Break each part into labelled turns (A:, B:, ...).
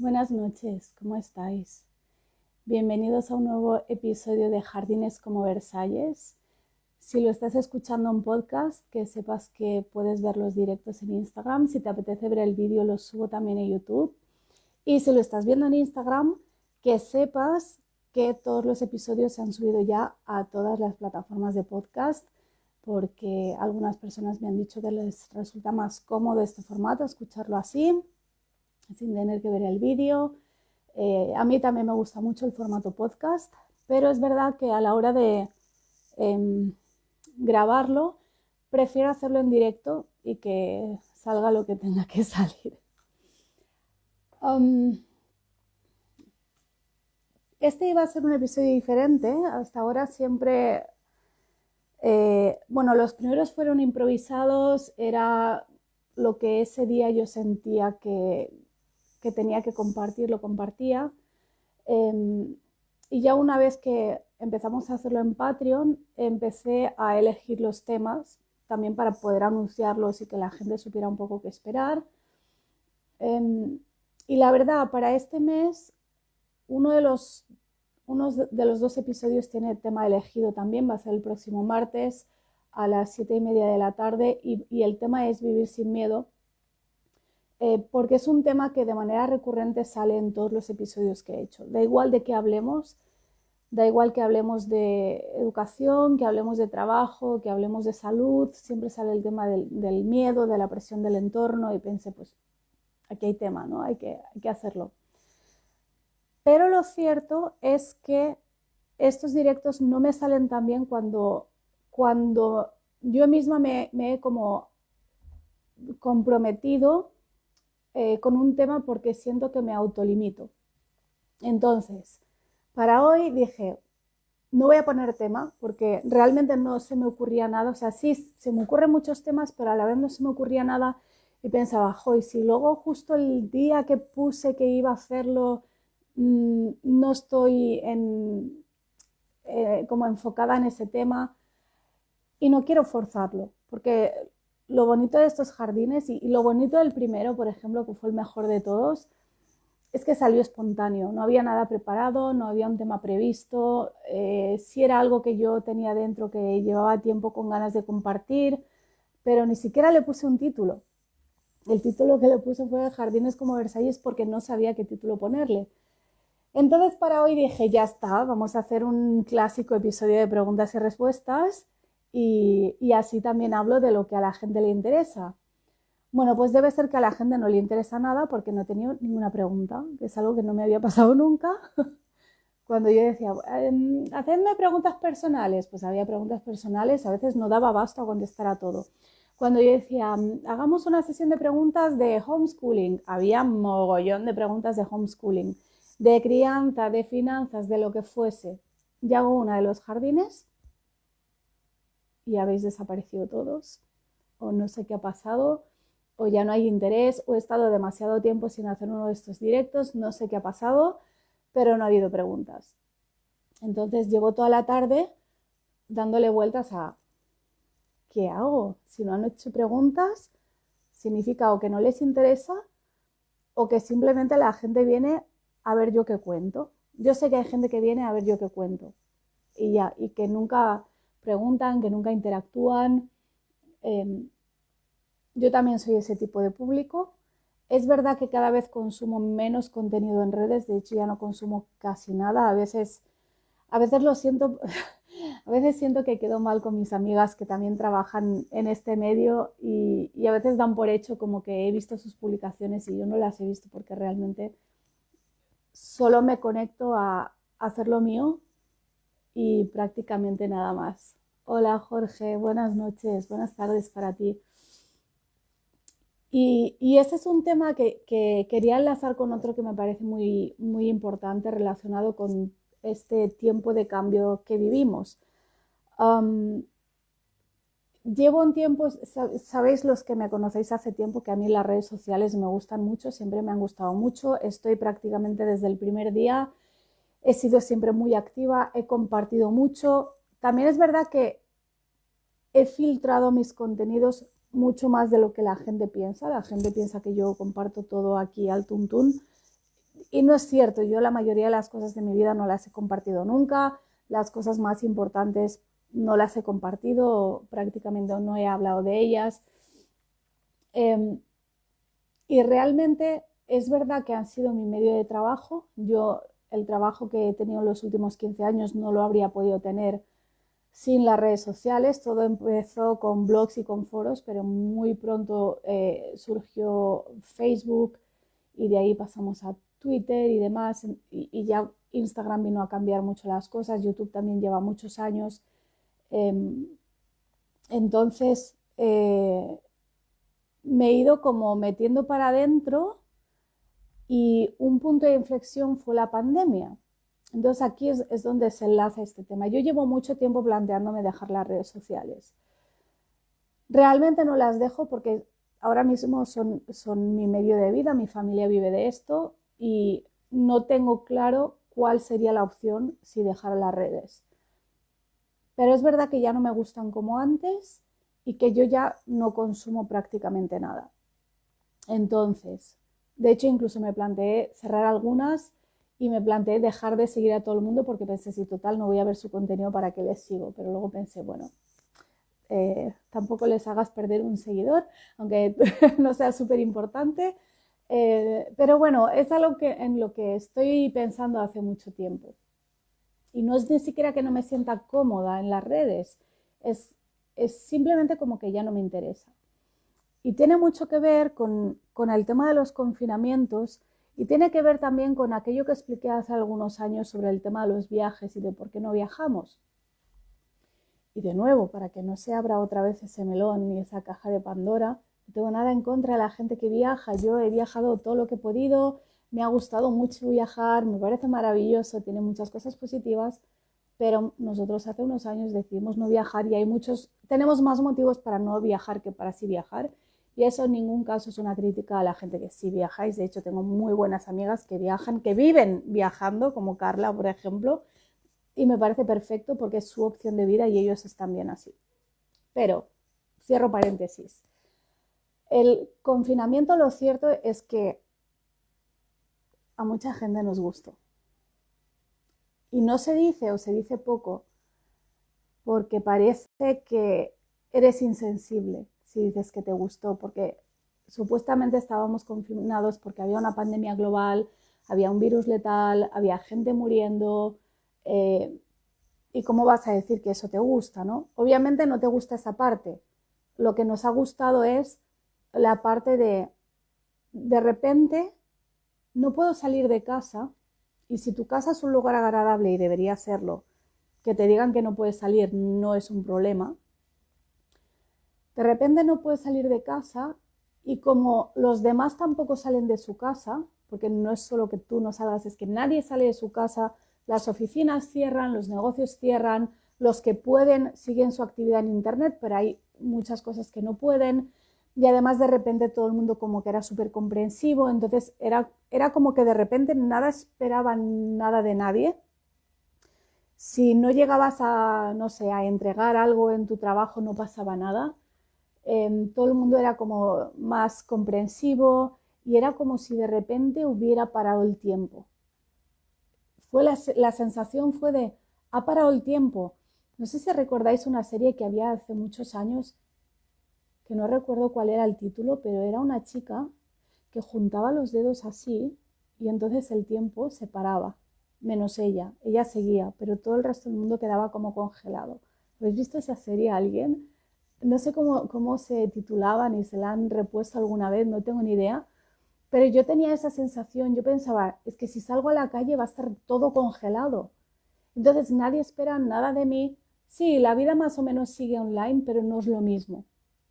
A: Buenas noches, ¿cómo estáis? Bienvenidos a un nuevo episodio de Jardines como Versalles. Si lo estás escuchando en podcast, que sepas que puedes ver los directos en Instagram. Si te apetece ver el vídeo, lo subo también en YouTube. Y si lo estás viendo en Instagram, que sepas que todos los episodios se han subido ya a todas las plataformas de podcast, porque algunas personas me han dicho que les resulta más cómodo este formato, escucharlo así, sin tener que ver el vídeo. A mí también me gusta mucho el formato podcast, pero es verdad que a la hora de grabarlo, prefiero hacerlo en directo y que salga lo que tenga que salir. Este iba a ser un episodio diferente. Hasta ahora siempre, bueno, los primeros fueron improvisados, era lo que ese día yo sentía que tenía que compartir, lo compartía. Y ya una vez que empezamos a hacerlo en Patreon, empecé a elegir los temas también para poder anunciarlos y que la gente supiera un poco qué esperar. Y la verdad, para este mes, uno de los dos episodios tiene tema elegido también, va a ser el próximo martes a las 7:30 de la tarde y el tema es vivir sin miedo, porque es un tema que de manera recurrente sale en todos los episodios que he hecho. Da igual de qué hablemos, da igual que hablemos de educación, que hablemos de trabajo, que hablemos de salud, siempre sale el tema del miedo, de la presión del entorno y pensé, pues aquí hay tema, ¿no? Hay que hacerlo. Pero lo cierto es que estos directos no me salen tan bien cuando yo misma me he como comprometido con un tema porque siento que me autolimito. Entonces, para hoy dije, no voy a poner tema porque realmente no se me ocurría nada. O sea, sí, se me ocurren muchos temas, pero a la vez no se me ocurría nada y pensaba, joy, si luego justo el día que puse que iba a hacerlo no estoy como enfocada en ese tema y no quiero forzarlo, porque lo bonito de estos jardines y lo bonito del primero, por ejemplo, que fue el mejor de todos, es que salió espontáneo, no había nada preparado, no había un tema previsto, sí era algo que yo tenía dentro que llevaba tiempo con ganas de compartir, pero ni siquiera le puse un título. El título que le puse fue Jardines como Versalles porque no sabía qué título ponerle. Entonces para hoy dije, ya está, vamos a hacer un clásico episodio de preguntas y respuestas y así también hablo de lo que a la gente le interesa. Bueno, pues debe ser que a la gente no le interesa nada porque no he tenido ninguna pregunta, que es algo que no me había pasado nunca. Cuando yo decía, hacedme preguntas personales, pues había preguntas personales, a veces no daba abasto a contestar a todo. Cuando yo decía, hagamos una sesión de preguntas de homeschooling, había mogollón de preguntas de homeschooling, de crianza, de finanzas, de lo que fuese. Ya hago una de los jardines y habéis desaparecido todos, o no sé qué ha pasado, o ya no hay interés, o he estado demasiado tiempo sin hacer uno de estos directos, no sé qué ha pasado, pero no ha habido preguntas. Entonces llevo toda la tarde dándole vueltas a ¿qué hago? Si no han hecho preguntas, significa o que no les interesa o que simplemente la gente viene a ver yo qué cuento. Yo sé que hay gente que viene a ver yo qué cuento y ya, y que nunca preguntan, que nunca interactúan. Yo también soy ese tipo de público. Es verdad que cada vez consumo menos contenido en redes, de hecho ya no consumo casi nada. A veces lo siento, a veces siento que quedo mal con mis amigas que también trabajan en este medio y a veces dan por hecho como que he visto sus publicaciones y yo no las he visto porque realmente solo me conecto a hacer lo mío y prácticamente nada más. Hola Jorge, buenas noches, buenas tardes para ti. Y ese es un tema que quería enlazar con otro que me parece muy, muy importante relacionado con este tiempo de cambio que vivimos. Um, Llevo un tiempo, sabéis los que me conocéis hace tiempo que a mí las redes sociales me gustan mucho, siempre me han gustado mucho, estoy prácticamente desde el primer día, he sido siempre muy activa, he compartido mucho. También es verdad que he filtrado mis contenidos mucho más de lo que la gente piensa que yo comparto todo aquí al tuntún. Y no es cierto, yo la mayoría de las cosas de mi vida no las he compartido nunca, las cosas más importantes no las he compartido, prácticamente no he hablado de ellas. Y realmente es verdad que han sido mi medio de trabajo. Yo el trabajo que he tenido en los últimos 15 años no lo habría podido tener sin las redes sociales. Todo empezó con blogs y con foros, pero muy pronto surgió Facebook y de ahí pasamos a Twitter y demás. Y ya Instagram vino a cambiar mucho las cosas. YouTube también lleva muchos años. Entonces, me he ido como metiendo para adentro y un punto de inflexión fue la pandemia. Entonces aquí es donde se enlaza este tema. Yo llevo mucho tiempo planteándome dejar las redes sociales. Realmente no las dejo porque ahora mismo son mi medio de vida, mi familia vive de esto y no tengo claro cuál sería la opción si dejara las redes. Pero es verdad que ya no me gustan como antes y que yo ya no consumo prácticamente nada. Entonces, de hecho, incluso me planteé cerrar algunas y me planteé dejar de seguir a todo el mundo porque pensé, si total no voy a ver su contenido, ¿para qué les sigo? Pero luego pensé, bueno, tampoco les hagas perder un seguidor, aunque no sea súper importante. Pero bueno, es algo en lo que estoy pensando hace mucho tiempo. Y no es ni siquiera que no me sienta cómoda en las redes, es simplemente como que ya no me interesa. Y tiene mucho que ver con el tema de los confinamientos y tiene que ver también con aquello que expliqué hace algunos años sobre el tema de los viajes y de por qué no viajamos. Y de nuevo, para que no se abra otra vez ese melón ni esa caja de Pandora, no tengo nada en contra de la gente que viaja. Yo he viajado todo lo que he podido, me ha gustado mucho viajar, me parece maravilloso, tiene muchas cosas positivas, pero nosotros hace unos años decidimos no viajar y tenemos más motivos para no viajar que para sí viajar. Y eso en ningún caso es una crítica a la gente que sí viajáis. De hecho, tengo muy buenas amigas que viajan, que viven viajando, como Carla, por ejemplo, y me parece perfecto porque es su opción de vida y ellos están bien así. Pero, cierro paréntesis, el confinamiento, lo cierto es que a mucha gente nos gustó. Y no se dice o se dice poco porque parece que eres insensible si dices que te gustó, porque supuestamente estábamos confinados porque había una pandemia global, había un virus letal, había gente muriendo, ¿y cómo vas a decir que eso te gusta, no? Obviamente no te gusta esa parte. Lo que nos ha gustado es la parte de repente, no puedo salir de casa, y si tu casa es un lugar agradable y debería serlo, que te digan que no puedes salir no es un problema. De repente no puedes salir de casa y como los demás tampoco salen de su casa, porque no es solo que tú no salgas, es que nadie sale de su casa, las oficinas cierran, los negocios cierran, los que pueden siguen su actividad en internet, pero hay muchas cosas que no pueden. Y además de repente todo el mundo como que era súper comprensivo, entonces era como que de repente nada esperaba nada de nadie. Si no llegabas a, no sé, a entregar algo en tu trabajo no pasaba nada. Todo el mundo era como más comprensivo y era como si de repente hubiera parado el tiempo. La sensación fue de, ha parado el tiempo. No sé si recordáis una serie que había hace muchos años, que no recuerdo cuál era el título, pero era una chica que juntaba los dedos así y entonces el tiempo se paraba, menos ella. Ella seguía, pero todo el resto del mundo quedaba como congelado. ¿Habéis visto esa serie alguien? No sé cómo se titulaba ni se la han repuesto alguna vez, no tengo ni idea, pero yo tenía esa sensación, yo pensaba, es que si salgo a la calle va a estar todo congelado. Entonces nadie espera nada de mí. Sí, la vida más o menos sigue online, pero no es lo mismo.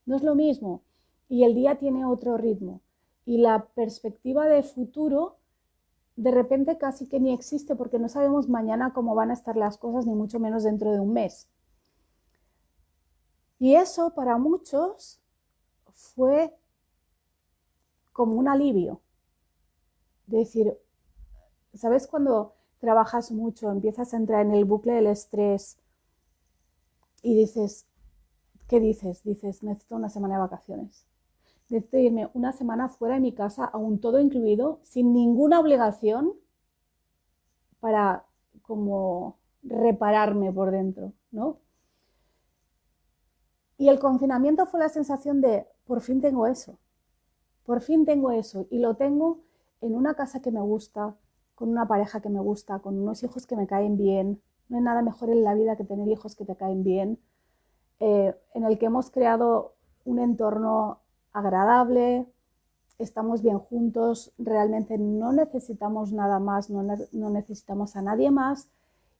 A: No es lo mismo. Y el día tiene otro ritmo. Y la perspectiva de futuro de repente casi que ni existe porque no sabemos mañana cómo van a estar las cosas, ni mucho menos dentro de un mes. Y eso para muchos fue como un alivio. De decir, ¿sabes cuando trabajas mucho, empiezas a entrar en el bucle del estrés y dices, ¿qué dices? Dices, necesito una semana de vacaciones. Decido irme una semana fuera de mi casa, aún todo incluido, sin ninguna obligación, para como repararme por dentro, ¿no? Y el confinamiento fue la sensación de, por fin tengo eso, y lo tengo en una casa que me gusta, con una pareja que me gusta, con unos hijos que me caen bien. No hay nada mejor en la vida que tener hijos que te caen bien, en el que hemos creado un entorno agradable, estamos bien juntos, realmente no necesitamos nada más, no necesitamos a nadie más,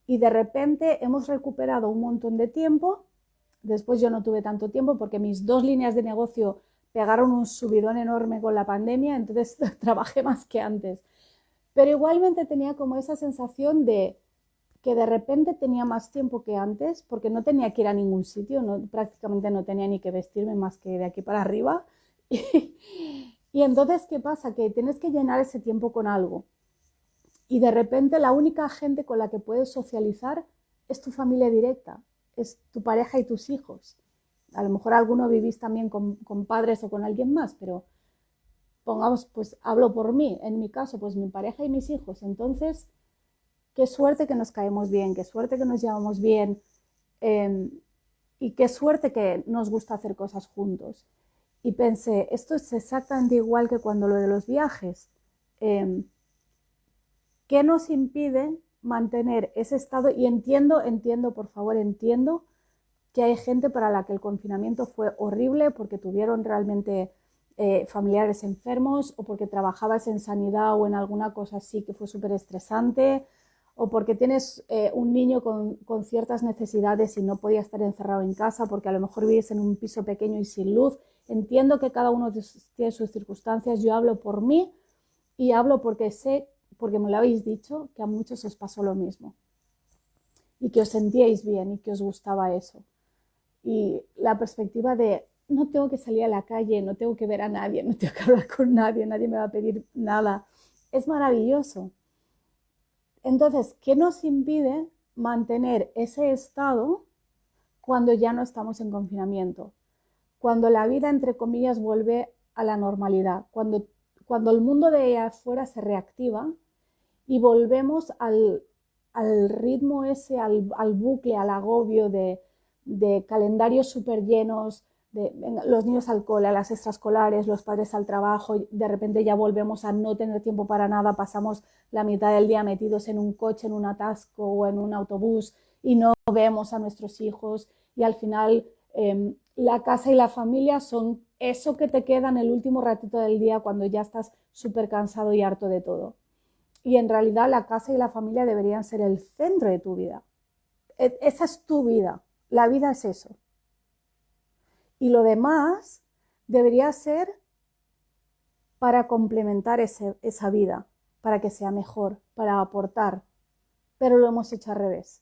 A: y de repente hemos recuperado un montón de tiempo. Después yo no tuve tanto tiempo porque mis 2 líneas de negocio pegaron un subidón enorme con la pandemia, entonces trabajé más que antes. Pero igualmente tenía como esa sensación de que de repente tenía más tiempo que antes, porque no tenía que ir a ningún sitio, prácticamente no tenía ni que vestirme más que de aquí para arriba. Y entonces, ¿qué pasa? Que tienes que llenar ese tiempo con algo. Y de repente la única gente con la que puedes socializar es tu familia directa, es tu pareja y tus hijos. A lo mejor alguno vivís también con padres o con alguien más, pero pongamos, pues hablo por mí, en mi caso, pues mi pareja y mis hijos. Entonces, qué suerte que nos caemos bien, qué suerte que nos llevamos bien, y qué suerte que nos gusta hacer cosas juntos. Y pensé, esto es exactamente igual que cuando lo de los viajes. ¿Qué nos impide mantener ese estado? Y entiendo, por favor, entiendo que hay gente para la que el confinamiento fue horrible porque tuvieron realmente familiares enfermos, o porque trabajabas en sanidad o en alguna cosa así que fue súper estresante, o porque tienes un niño con ciertas necesidades y no podía estar encerrado en casa porque a lo mejor vives en un piso pequeño y sin luz. Entiendo que cada uno tiene sus circunstancias. Yo hablo por mí y hablo porque sé, porque me lo habéis dicho, que a muchos os pasó lo mismo y que os sentíais bien y que os gustaba eso. Y la perspectiva de no tengo que salir a la calle, no tengo que ver a nadie, no tengo que hablar con nadie, nadie me va a pedir nada, es maravilloso. Entonces, ¿qué nos impide mantener ese estado cuando ya no estamos en confinamiento? Cuando la vida, entre comillas, vuelve a la normalidad, cuando el mundo de allá afuera se reactiva y volvemos al ritmo ese, al bucle, al agobio de calendarios súper llenos, de los niños al cole, a las extraescolares, los padres al trabajo, y de repente ya volvemos a no tener tiempo para nada, pasamos la mitad del día metidos en un coche, en un atasco o en un autobús y no vemos a nuestros hijos, y al final la casa y la familia son eso que te queda en el último ratito del día cuando ya estás súper cansado y harto de todo. Y en realidad la casa y la familia deberían ser el centro de tu vida. Esa es tu vida. La vida es eso. Y lo demás debería ser para complementar esa vida, para que sea mejor, para aportar. Pero lo hemos hecho al revés.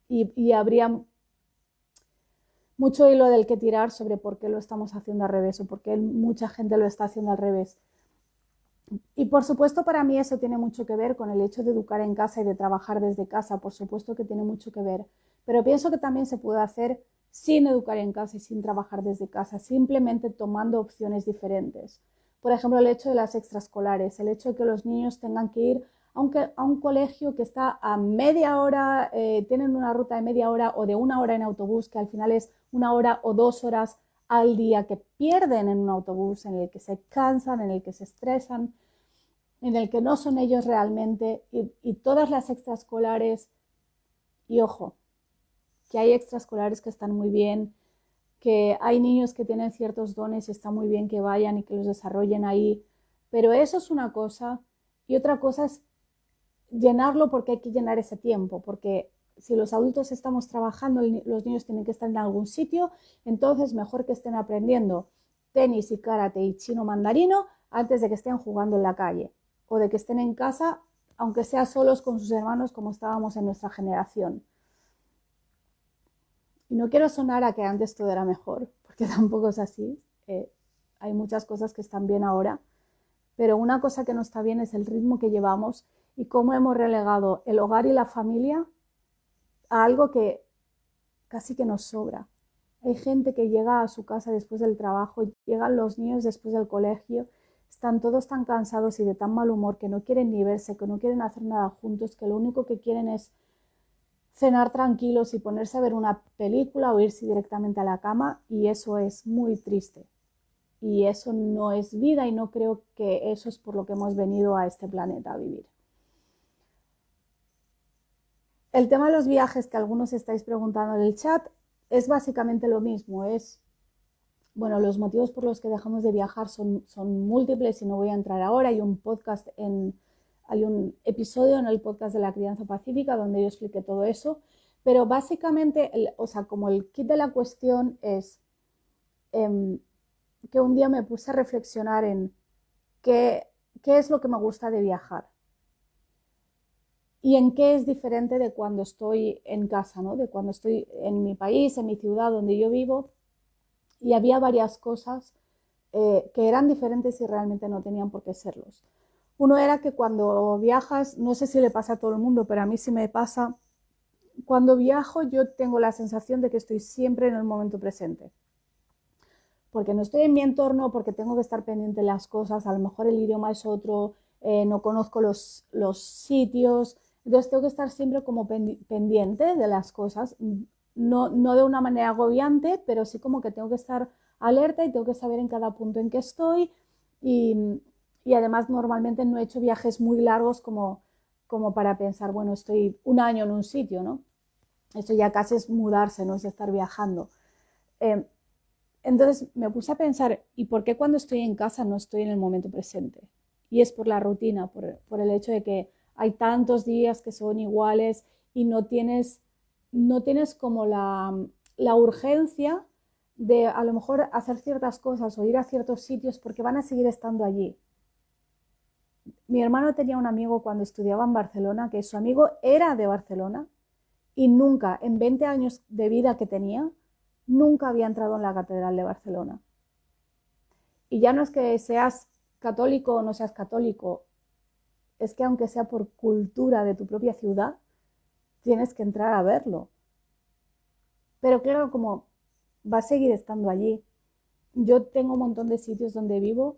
A: Y habría mucho hilo del que tirar sobre por qué lo estamos haciendo al revés, o por qué mucha gente lo está haciendo al revés. Y por supuesto para mí eso tiene mucho que ver con el hecho de educar en casa y de trabajar desde casa, por supuesto que tiene mucho que ver, pero pienso que también se puede hacer sin educar en casa y sin trabajar desde casa, simplemente tomando opciones diferentes. Por ejemplo, el hecho de las extraescolares, el hecho de que los niños tengan que ir a un colegio que está a media hora, tienen una ruta de media hora o de 1 hora en autobús, que al final es 1 hora o 2 horas al día que pierden en un autobús, en el que se cansan, en el que se estresan, en el que no son ellos realmente, y todas las extraescolares. Y ojo, que hay extraescolares que están muy bien, que hay niños que tienen ciertos dones y está muy bien que vayan y que los desarrollen ahí, pero eso es una cosa, y otra cosa es llenarlo porque hay que llenar ese tiempo, porque si los adultos estamos trabajando, los niños tienen que estar en algún sitio, entonces mejor que estén aprendiendo tenis y karate y chino mandarino antes de que estén jugando en la calle, o de que estén en casa, aunque sea solos con sus hermanos como estábamos en nuestra generación. Y no quiero sonar a que antes todo era mejor, porque tampoco es así. Hay muchas cosas que están bien ahora, pero una cosa que no está bien es el ritmo que llevamos y cómo hemos relegado el hogar y la familia a algo que casi que nos sobra. Hay gente que llega a su casa después del trabajo, llegan los niños después del colegio, están todos tan cansados y de tan mal humor que no quieren ni verse, que no quieren hacer nada juntos, que lo único que quieren es cenar tranquilos y ponerse a ver una película o irse directamente a la cama, y eso es muy triste. Y eso no es vida, y no creo que eso es por lo que hemos venido a este planeta a vivir. El tema de los viajes que algunos estáis preguntando en el chat es básicamente lo mismo. Bueno, los motivos por los que dejamos de viajar son múltiples y no voy a entrar ahora. Hay un episodio en el podcast de la crianza pacífica donde yo expliqué todo eso. Pero básicamente, como el kit de la cuestión es que un día me puse a reflexionar en qué es lo que me gusta de viajar y en qué es diferente de cuando estoy en casa, ¿no? De cuando estoy en mi país, en mi ciudad donde yo vivo. Y había varias cosas que eran diferentes y realmente no tenían por qué serlos. Uno era que cuando viajas, no sé si le pasa a todo el mundo, pero a mí sí me pasa, cuando viajo yo tengo la sensación de que estoy siempre en el momento presente. Porque no estoy en mi entorno, porque tengo que estar pendiente de las cosas, a lo mejor el idioma es otro, no conozco los sitios, entonces tengo que estar siempre como pendiente de las cosas, no de una manera agobiante, pero sí como que tengo que estar alerta y tengo que saber en cada punto en que estoy, y además normalmente no he hecho viajes muy largos como para pensar, bueno, estoy un año en un sitio, ¿no? Esto ya casi es mudarse, no es estar viajando. Entonces me puse a pensar, ¿y por qué cuando estoy en casa no estoy en el momento presente? Y es por la rutina, por el hecho de que hay tantos días que son iguales y no tienes como la urgencia de a lo mejor hacer ciertas cosas o ir a ciertos sitios porque van a seguir estando allí. Mi hermano tenía un amigo cuando estudiaba en Barcelona, que su amigo era de Barcelona y nunca, en 20 años de vida que tenía, nunca había entrado en la Catedral de Barcelona. Y ya no es que seas católico o no seas católico, es que aunque sea por cultura de tu propia ciudad, tienes que entrar a verlo. Pero claro, como va a seguir estando allí. Yo tengo un montón de sitios donde vivo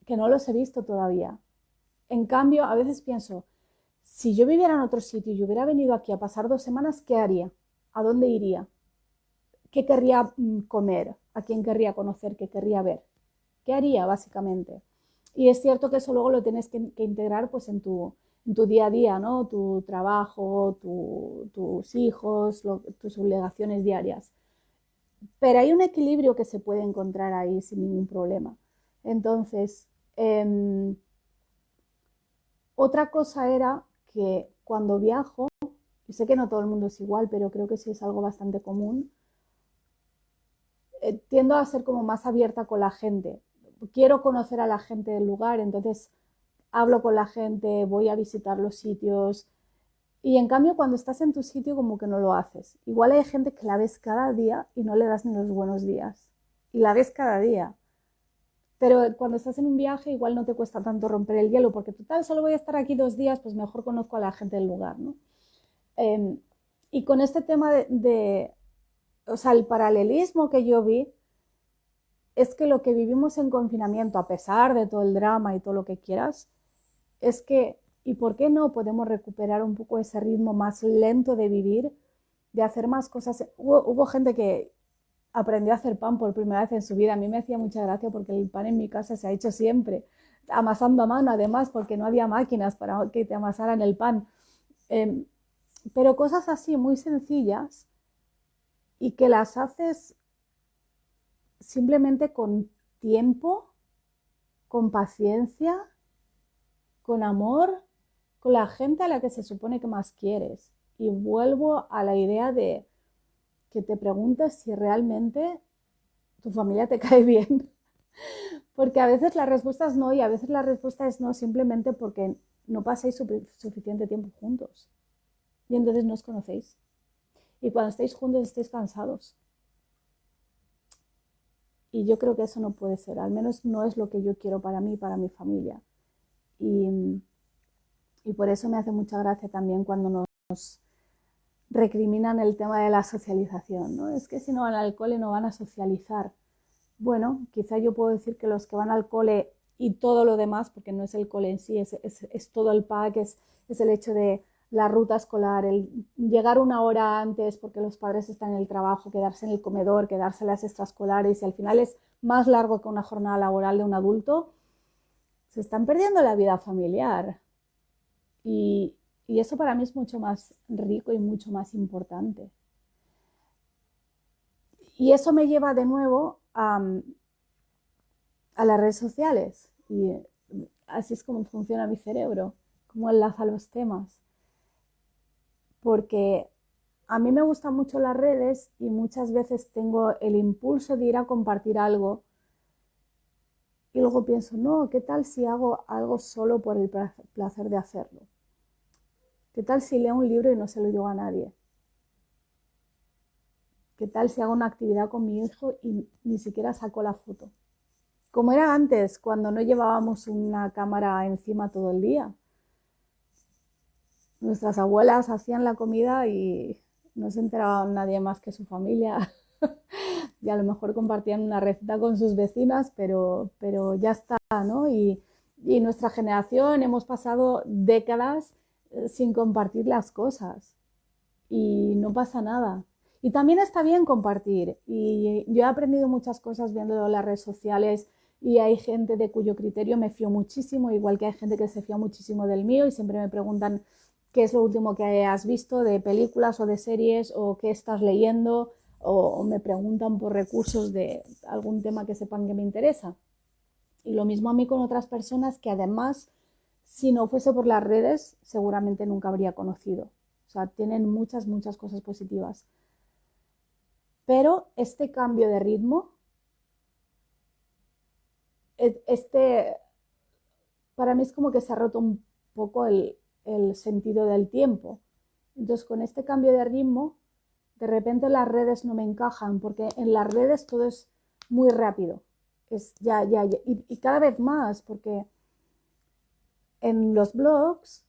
A: que no los he visto todavía. En cambio, a veces pienso, si yo viviera en otro sitio y hubiera venido aquí a pasar 2 semanas, ¿qué haría? ¿A dónde iría? ¿Qué querría comer? ¿A quién querría conocer? ¿Qué querría ver? ¿Qué haría básicamente? Y es cierto que eso luego lo tienes que integrar pues en tu día a día, ¿no? Tu trabajo, tus hijos, tus obligaciones diarias. Pero hay un equilibrio que se puede encontrar ahí sin ningún problema. Entonces, otra cosa era que cuando viajo, y sé que no todo el mundo es igual, pero creo que sí es algo bastante común, tiendo a ser como más abierta con la gente. Quiero conocer a la gente del lugar, entonces hablo con la gente, voy a visitar los sitios. Y en cambio, cuando estás en tu sitio, como que no lo haces. Igual hay gente que la ves cada día y no le das ni los buenos días. Y la ves cada día. Pero cuando estás en un viaje, igual no te cuesta tanto romper el hielo, porque total, solo voy a estar aquí 2 días, pues mejor conozco a la gente del lugar, ¿no? Y con este tema o sea, el paralelismo que yo vi es que lo que vivimos en confinamiento, a pesar de todo el drama y todo lo que quieras, es que, ¿y por qué no podemos recuperar un poco ese ritmo más lento de vivir, de hacer más cosas? Hubo gente que aprendió a hacer pan por primera vez en su vida. A mí me hacía mucha gracia porque el pan en mi casa se ha hecho siempre, amasando a mano además, porque no había máquinas para que te amasaran el pan. Pero cosas así muy sencillas y que las haces simplemente con tiempo, con paciencia, con amor, con la gente a la que se supone que más quieres. Y vuelvo a la idea de que te preguntes si realmente tu familia te cae bien. Porque a veces la respuesta es no, y a veces la respuesta es no simplemente porque no pasáis suficiente tiempo juntos. Y entonces no os conocéis. Y cuando estáis juntos estáis cansados. Y yo creo que eso no puede ser. Al menos no es lo que yo quiero para mí y para mi familia. Y por eso me hace mucha gracia también cuando recriminan el tema de la socialización, ¿no? Es que si no van al cole no van a socializar. Bueno, quizá yo puedo decir que los que van al cole y todo lo demás, porque no es el cole en sí, es todo el pack, es el hecho de la ruta escolar, el llegar una hora antes porque los padres están en el trabajo, quedarse en el comedor, quedarse en las extraescolares y al final es más largo que una jornada laboral de un adulto, se están perdiendo la vida familiar. Y, y eso para mí es mucho más rico y mucho más importante. Y eso me lleva de nuevo a las redes sociales. Y así es como funciona mi cerebro, cómo enlaza los temas. Porque a mí me gustan mucho las redes y muchas veces tengo el impulso de ir a compartir algo y luego pienso, no, ¿qué tal si hago algo solo por el placer de hacerlo? ¿Qué tal si leo un libro y no se lo digo a nadie? ¿Qué tal si hago una actividad con mi hijo y ni siquiera saco la foto? Como era antes, cuando no llevábamos una cámara encima todo el día. Nuestras abuelas hacían la comida y no se enteraba nadie más que su familia. Y a lo mejor compartían una receta con sus vecinas, pero ya está, ¿no? Y nuestra generación hemos pasado décadas sin compartir las cosas y no pasa nada. Y también está bien compartir. Y yo he aprendido muchas cosas viendo las redes sociales y hay gente de cuyo criterio me fío muchísimo, igual que hay gente que se fía muchísimo del mío y siempre me preguntan qué es lo último que has visto de películas o de series o qué estás leyendo o me preguntan por recursos de algún tema que sepan que me interesa. Y lo mismo a mí con otras personas que además, si no fuese por las redes, seguramente nunca habría conocido. O sea, tienen muchas, muchas cosas positivas. Pero este cambio de ritmo, este, para mí es como que se ha roto un poco el sentido del tiempo. Entonces, con este cambio de ritmo, de repente las redes no me encajan, porque en las redes todo es muy rápido. Es ya, ya, ya. Y cada vez más, porque en los blogs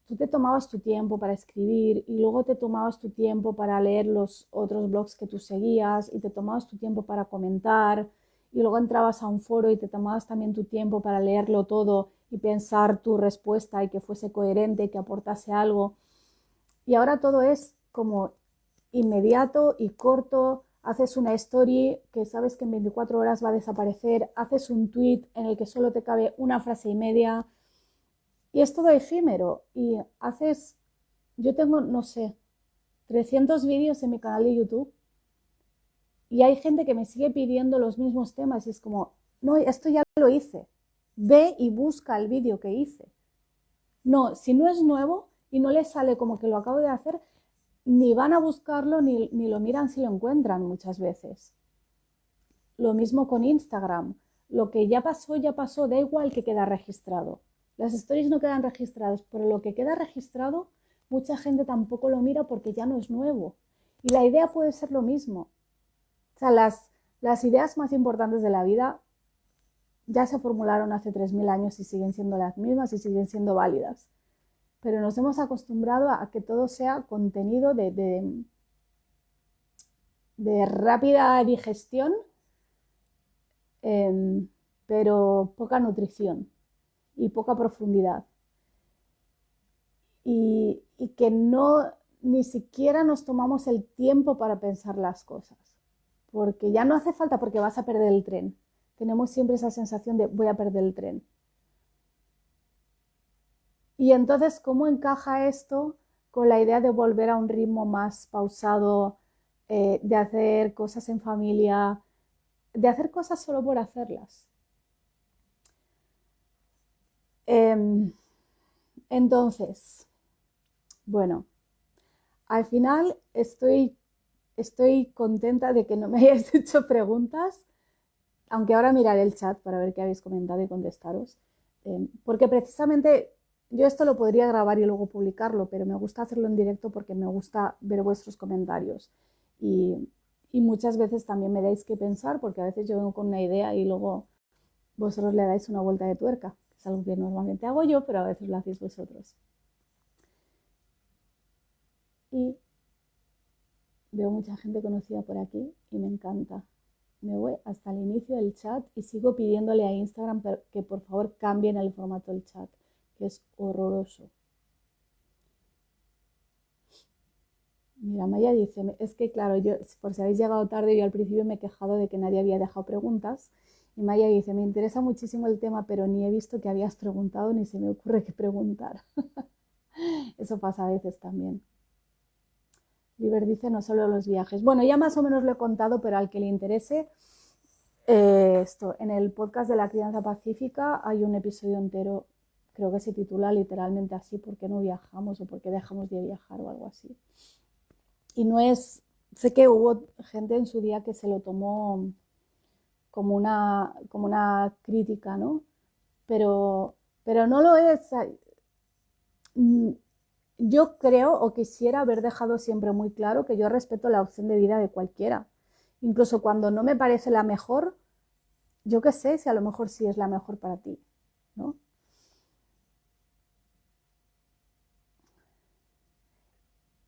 A: tú te tomabas tu tiempo para escribir y luego te tomabas tu tiempo para leer los otros blogs que tú seguías y te tomabas tu tiempo para comentar y luego entrabas a un foro y te tomabas también tu tiempo para leerlo todo y pensar tu respuesta y que fuese coherente y que aportase algo. Y ahora todo es como inmediato y corto. Haces una story que sabes que en 24 horas va a desaparecer, haces un tweet en el que solo te cabe una frase y media y es todo efímero. Y haces, yo tengo, no sé, 300 vídeos en mi canal de YouTube y hay gente que me sigue pidiendo los mismos temas y es como, no, esto ya lo hice. Ve y busca el vídeo que hice. No, si no es nuevo y no les sale como que lo acabo de hacer, ni van a buscarlo ni lo miran si lo encuentran muchas veces. Lo mismo con Instagram. Lo que ya pasó, da igual que queda registrado. Las stories no quedan registradas, pero lo que queda registrado, mucha gente tampoco lo mira porque ya no es nuevo. Y la idea puede ser lo mismo. O sea, las ideas más importantes de la vida ya se formularon hace 3000 años y siguen siendo las mismas y siguen siendo válidas. Pero nos hemos acostumbrado a que todo sea contenido de rápida digestión, pero poca nutrición y poca profundidad. Y que no, ni siquiera nos tomamos el tiempo para pensar las cosas. Porque ya no hace falta porque vas a perder el tren. Tenemos siempre esa sensación de voy a perder el tren. Y entonces, ¿cómo encaja esto con la idea de volver a un ritmo más pausado, de hacer cosas en familia, de hacer cosas solo por hacerlas? Entonces, bueno, al final estoy contenta de que no me hayáis hecho preguntas, aunque ahora miraré el chat para ver qué habéis comentado y contestaros, porque precisamente yo esto lo podría grabar y luego publicarlo, pero me gusta hacerlo en directo porque me gusta ver vuestros comentarios y muchas veces también me dais que pensar porque a veces yo vengo con una idea y luego vosotros le dais una vuelta de tuerca, que es algo que normalmente hago yo, pero a veces lo hacéis vosotros. Y Veo mucha gente conocida por aquí y me encanta. Me voy hasta el inicio del chat y sigo pidiéndole a Instagram que por favor cambien el formato del chat, que es horroroso. Mira, Maya dice, es que claro, yo, por si habéis llegado tarde, yo al principio me he quejado de que nadie había dejado preguntas. Y Maya dice, me interesa muchísimo el tema, pero ni he visto que habías preguntado ni se me ocurre qué preguntar. Eso pasa a veces también. Liber dice, no solo los viajes. Bueno, ya más o menos lo he contado, pero al que le interese, esto, en el podcast de la crianza pacífica hay un episodio entero, creo que se titula literalmente así, ¿por qué no viajamos o por qué dejamos de viajar o algo así? Y no es, sé que hubo gente en su día que se lo tomó como una crítica, ¿no? Pero no lo es. Yo creo o quisiera haber dejado siempre muy claro que yo respeto la opción de vida de cualquiera. Incluso cuando no me parece la mejor, yo qué sé si a lo mejor sí es la mejor para ti, ¿no?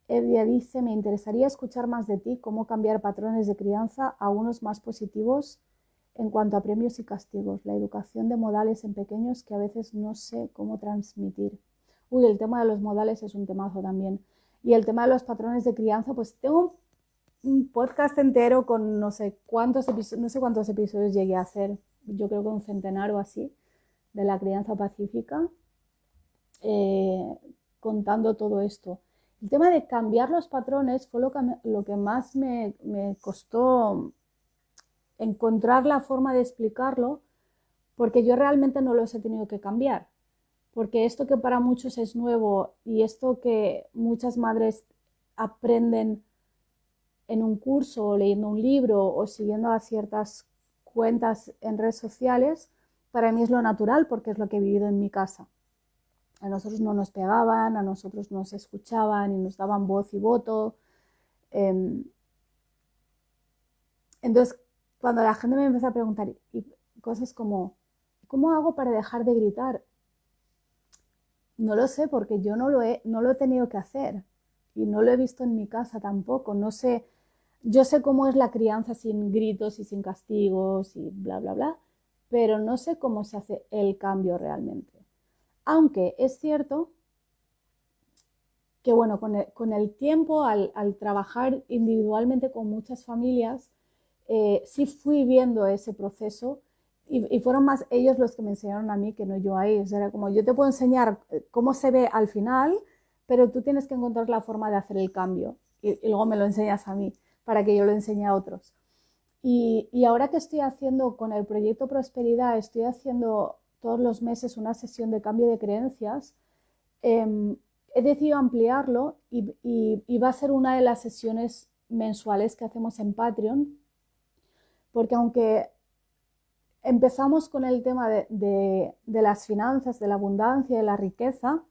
A: Evia dice, me interesaría escuchar más de ti, cómo cambiar patrones de crianza a unos más positivos en cuanto a premios y castigos, la educación de modales en pequeños que a veces no sé cómo transmitir. Uy, el tema de los modales es un temazo también. Y el tema de los patrones de crianza, pues tengo un podcast entero con no sé cuántos episodios llegué a hacer, yo creo que un centenar o así, de la crianza pacífica, contando todo esto. El tema de cambiar los patrones fue lo que más me costó encontrar la forma de explicarlo, porque yo realmente no los he tenido que cambiar. Porque esto que para muchos es nuevo y esto que muchas madres aprenden en un curso o leyendo un libro o siguiendo a ciertas cuentas en redes sociales, para mí es lo natural porque es lo que he vivido en mi casa. A nosotros no nos pegaban, a nosotros nos escuchaban y nos daban voz y voto. Entonces, cuando la gente me empezó a preguntar y cosas como, ¿cómo hago para dejar de gritar? No lo sé porque yo no lo he tenido que hacer y no lo he visto en mi casa tampoco. No sé, yo sé cómo es la crianza sin gritos y sin castigos y bla, bla, bla, pero no sé cómo se hace el cambio realmente. Aunque es cierto que, bueno, con el tiempo, al trabajar individualmente con muchas familias, sí fui viendo ese proceso y fueron más ellos los que me enseñaron a mí que no yo a ellos. Era como, yo te puedo enseñar cómo se ve al final, pero tú tienes que encontrar la forma de hacer el cambio y luego me lo enseñas a mí para que yo lo enseñe a otros. Y ahora que estoy haciendo con el proyecto Prosperidad, estoy haciendo todos los meses una sesión de cambio de creencias. He decidido ampliarlo y va a ser una de las sesiones mensuales que hacemos en Patreon, porque aunque empezamos con el tema de las finanzas, de la abundancia, de la riqueza,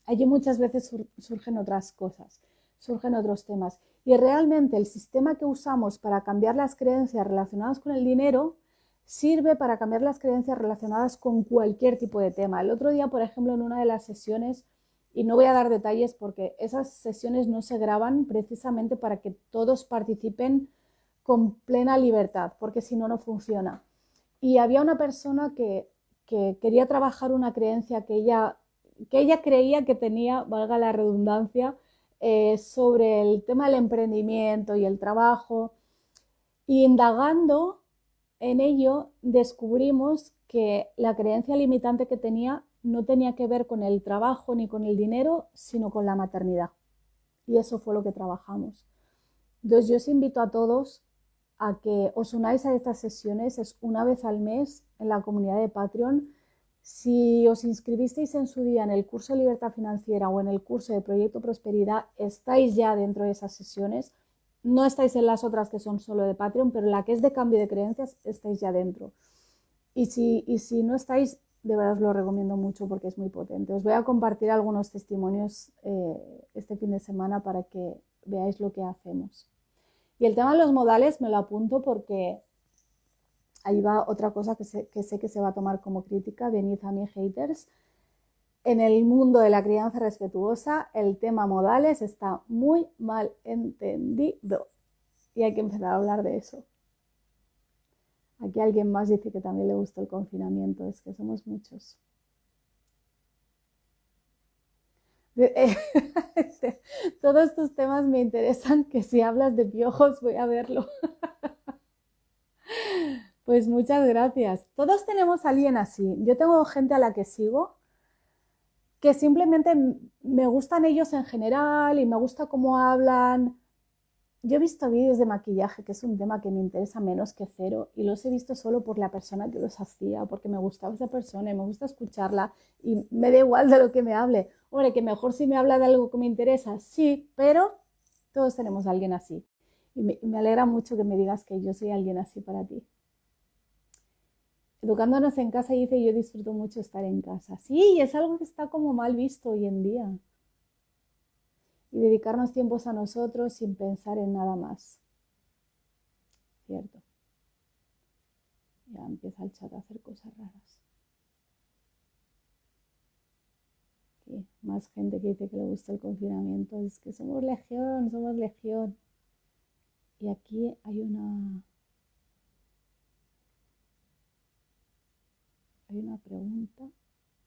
A: allí muchas veces surgen otras cosas, surgen otros temas. Y realmente el sistema que usamos para cambiar las creencias relacionadas con el dinero sirve para cambiar las creencias relacionadas con cualquier tipo de tema. El otro día, por ejemplo, en una de las sesiones, y no voy a dar detalles porque esas sesiones no se graban precisamente para que todos participen con plena libertad, porque si no, no funciona. Y había una persona que quería trabajar una creencia que ella creía que tenía, valga la redundancia, sobre el tema del emprendimiento y el trabajo. Y indagando en ello, descubrimos que la creencia limitante que tenía no tenía que ver con el trabajo ni con el dinero, sino con la maternidad. Y eso fue lo que trabajamos. Entonces yo os invito a todos a que os unáis a estas sesiones, es una vez al mes en la comunidad de Patreon. Si os inscribisteis en su día en el curso de Libertad Financiera o en el curso de Proyecto Prosperidad, estáis ya dentro de esas sesiones. No estáis en las otras que son solo de Patreon, pero en la que es de cambio de creencias, estáis ya dentro. Y si no estáis, de verdad os lo recomiendo mucho porque es muy potente. Os voy a compartir algunos testimonios este fin de semana para que veáis lo que hacemos. Y el tema de los modales me lo apunto porque ahí va otra cosa que sé que se va a tomar como crítica. Venid a mí, haters. en el mundo de la crianza respetuosa, el tema modales está muy mal entendido y hay que empezar a hablar de eso. Aquí alguien más dice que también le gusta el confinamiento, es que somos muchos. Todos estos temas me interesan, que si hablas de piojos voy a verlo. Pues muchas gracias. Todos tenemos a alguien así. Yo tengo gente a la que sigo que simplemente me gustan ellos en general y me gusta cómo hablan. Yo he visto vídeos de maquillaje, que es un tema que me interesa menos que cero, y los he visto solo por la persona que los hacía, porque me gustaba esa persona y me gusta escucharla y me da igual de lo que me hable. Hombre, que mejor si me habla de algo que me interesa, sí, pero todos tenemos a alguien así. Y me alegra mucho que me digas que yo soy alguien así para ti. Educándonos en casa, dice, yo disfruto mucho estar en casa. Sí, es algo que está como mal visto hoy en día. Y dedicarnos tiempos a nosotros sin pensar en nada más. Cierto. Ya empieza el chat a hacer cosas raras. Aquí, más gente que dice que le gusta el confinamiento. Es que somos legión, somos legión. Y aquí hay una pregunta.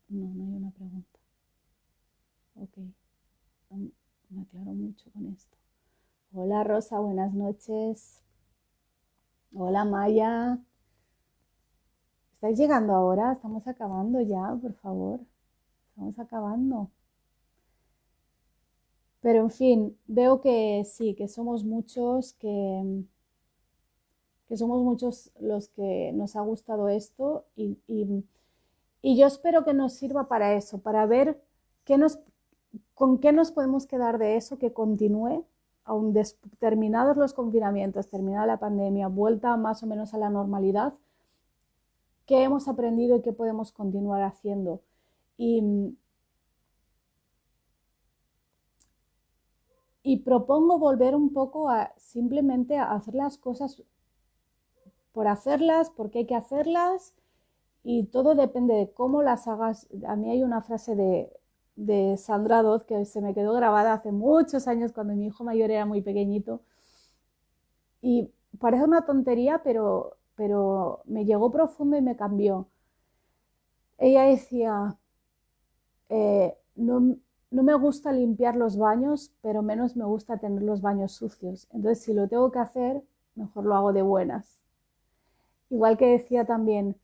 A: No, no hay una pregunta. Ok. Me aclaro mucho con esto. Hola Rosa, buenas noches. Hola Maya. ¿Estáis llegando ahora? Estamos acabando ya, por favor. Estamos acabando. Pero en fin, veo que sí, que somos muchos, que somos muchos los que nos ha gustado esto y yo espero que nos sirva para eso, para ver con qué nos podemos quedar de eso, que continúe, aun terminados los confinamientos, terminada la pandemia, vuelta más o menos a la normalidad, qué hemos aprendido y qué podemos continuar haciendo. Y propongo volver un poco a simplemente a hacer las cosas por hacerlas, porque hay que hacerlas, y todo depende de cómo las hagas. A mí hay una frase de Sandra Doz que se me quedó grabada hace muchos años cuando mi hijo mayor era muy pequeñito. Y parece una tontería, pero me llegó profundo y me cambió. Ella decía, no me gusta limpiar los baños, pero menos me gusta tener los baños sucios. Entonces, si lo tengo que hacer, mejor lo hago de buenas. Igual que decía también,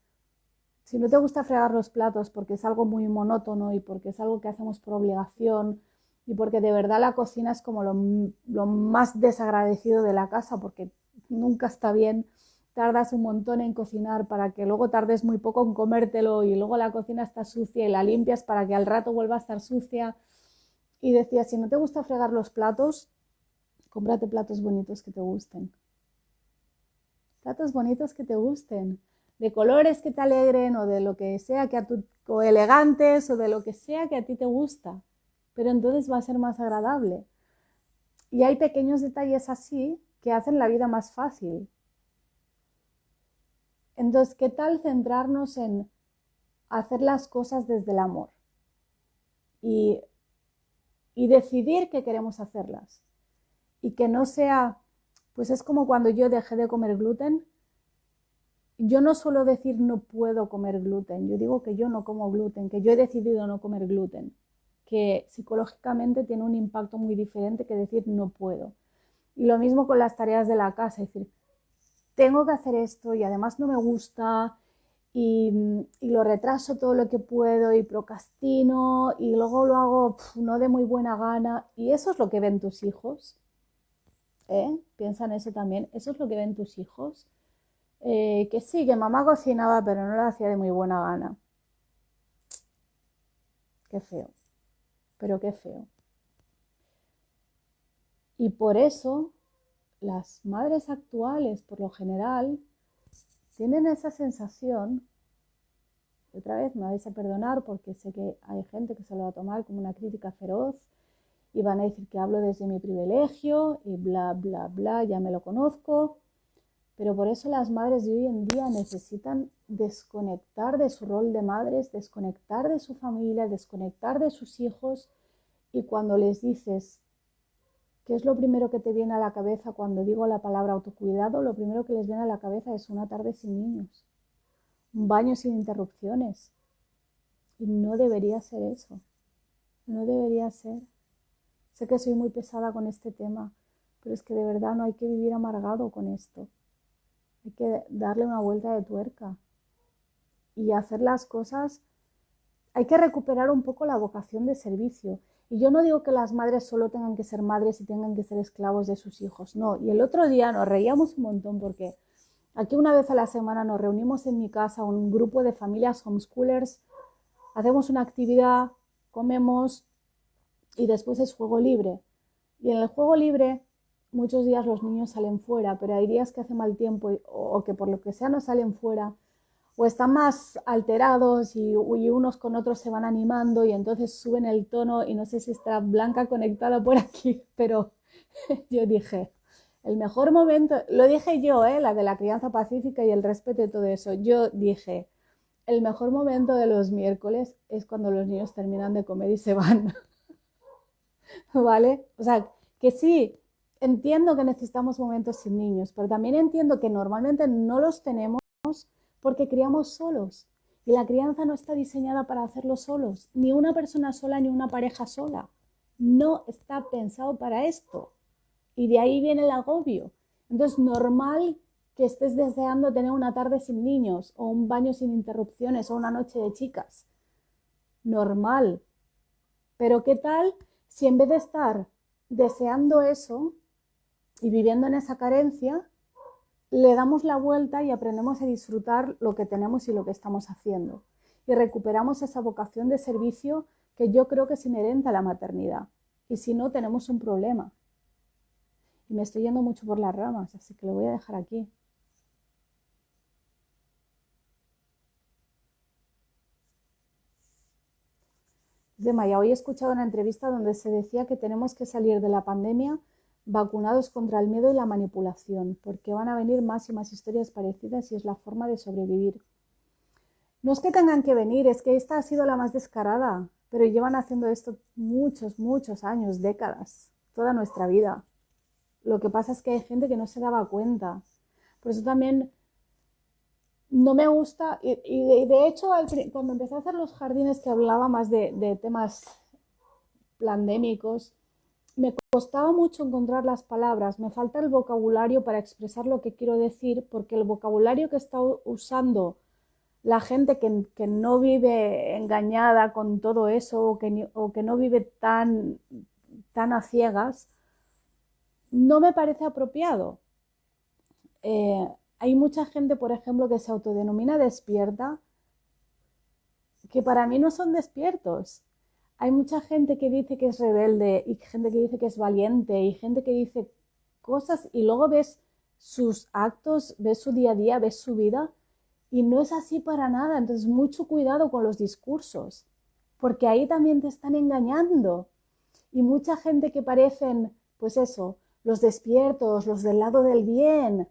A: si no te gusta fregar los platos porque es algo muy monótono y porque es algo que hacemos por obligación y porque de verdad la cocina es como lo más desagradecido de la casa, porque nunca está bien, tardas un montón en cocinar para que luego tardes muy poco en comértelo y luego la cocina está sucia y la limpias para que al rato vuelva a estar sucia. Y decía, si no te gusta fregar los platos, cómprate platos bonitos que te gusten. Platos bonitos que te gusten, de colores que te alegren o de lo que sea que o elegantes o de lo que sea que a ti te gusta, pero entonces va a ser más agradable. Y hay pequeños detalles así que hacen la vida más fácil. Entonces, ¿qué tal centrarnos en hacer las cosas desde el amor? Y decidir que queremos hacerlas. Y que no sea, pues es como cuando yo dejé de comer gluten. Yo no suelo decir no puedo comer gluten, yo digo que yo no como gluten, que yo he decidido no comer gluten, que psicológicamente tiene un impacto muy diferente que decir no puedo. Y lo mismo con las tareas de la casa, es decir, tengo que hacer esto y además no me gusta y lo retraso todo lo que puedo y procrastino y luego lo hago no de muy buena gana. Y eso es lo que ven tus hijos. Piensa en eso también, eso es lo que ven tus hijos. Que sí, que mamá cocinaba, pero no lo hacía de muy buena gana. Qué feo, pero qué feo. Y por eso las madres actuales, por lo general, tienen esa sensación, y otra vez me vais a perdonar porque sé que hay gente que se lo va a tomar como una crítica feroz y van a decir que hablo desde mi privilegio y bla, bla, bla, ya me lo conozco. Pero por eso las madres de hoy en día necesitan desconectar de su rol de madres, desconectar de su familia, desconectar de sus hijos. Y cuando les dices, ¿qué es lo primero que te viene a la cabeza cuando digo la palabra autocuidado? Lo primero que les viene a la cabeza es una tarde sin niños, un baño sin interrupciones. Y no debería ser eso, no debería ser. Sé que soy muy pesada con este tema, pero es que de verdad no hay que vivir amargado con esto. Hay que darle una vuelta de tuerca y hacer las cosas. Hay que recuperar un poco la vocación de servicio. Y yo no digo que las madres solo tengan que ser madres y tengan que ser esclavos de sus hijos, no. Y el otro día nos reíamos un montón porque aquí una vez a la semana nos reunimos en mi casa un grupo de familias homeschoolers, hacemos una actividad, comemos y después es juego libre. Y en el juego libre muchos días los niños salen fuera, pero hay días que hace mal tiempo o que por lo que sea no salen fuera, o están más alterados y unos con otros se van animando y entonces suben el tono y no sé si está Blanca conectada por aquí, pero yo dije, el mejor momento, lo dije yo, la de la crianza pacífica y el respeto y todo eso, yo dije, el mejor momento de los miércoles es cuando los niños terminan de comer y se van, ¿vale? O sea, que sí, entiendo que necesitamos momentos sin niños, pero también entiendo que normalmente no los tenemos porque criamos solos. Y la crianza no está diseñada para hacerlo solos. Ni una persona sola, ni una pareja sola. No está pensado para esto. Y de ahí viene el agobio. Entonces, normal que estés deseando tener una tarde sin niños, o un baño sin interrupciones, o una noche de chicas. Normal. Pero ¿qué tal si en vez de estar deseando eso y viviendo en esa carencia, le damos la vuelta y aprendemos a disfrutar lo que tenemos y lo que estamos haciendo? Y recuperamos esa vocación de servicio que yo creo que es inherente a la maternidad. Y si no, tenemos un problema. Y me estoy yendo mucho por las ramas, así que lo voy a dejar aquí. De Maya, hoy he escuchado una entrevista donde se decía que tenemos que salir de la pandemia vacunados contra el miedo y la manipulación, porque van a venir más y más historias parecidas y es la forma de sobrevivir. No es que tengan que venir, es que esta ha sido la más descarada, pero llevan haciendo esto muchos, muchos años, décadas, toda nuestra vida. Lo que pasa es que hay gente que no se daba cuenta. Por eso también no me gusta, y de hecho cuando empecé a hacer los jardines que hablaba más de temas pandémicos, me costaba mucho encontrar las palabras, me falta el vocabulario para expresar lo que quiero decir, porque el vocabulario que está usando la gente que no vive engañada con todo eso o que no vive tan a ciegas, no me parece apropiado. Hay mucha gente, por ejemplo, que se autodenomina despierta, que para mí no son despiertos. Hay mucha gente que dice que es rebelde y gente que dice que es valiente y gente que dice cosas y luego ves sus actos, ves su día a día, ves su vida y no es así para nada. Entonces, mucho cuidado con los discursos, porque ahí también te están engañando. Y mucha gente que parecen, pues eso, los despiertos, los del lado del bien,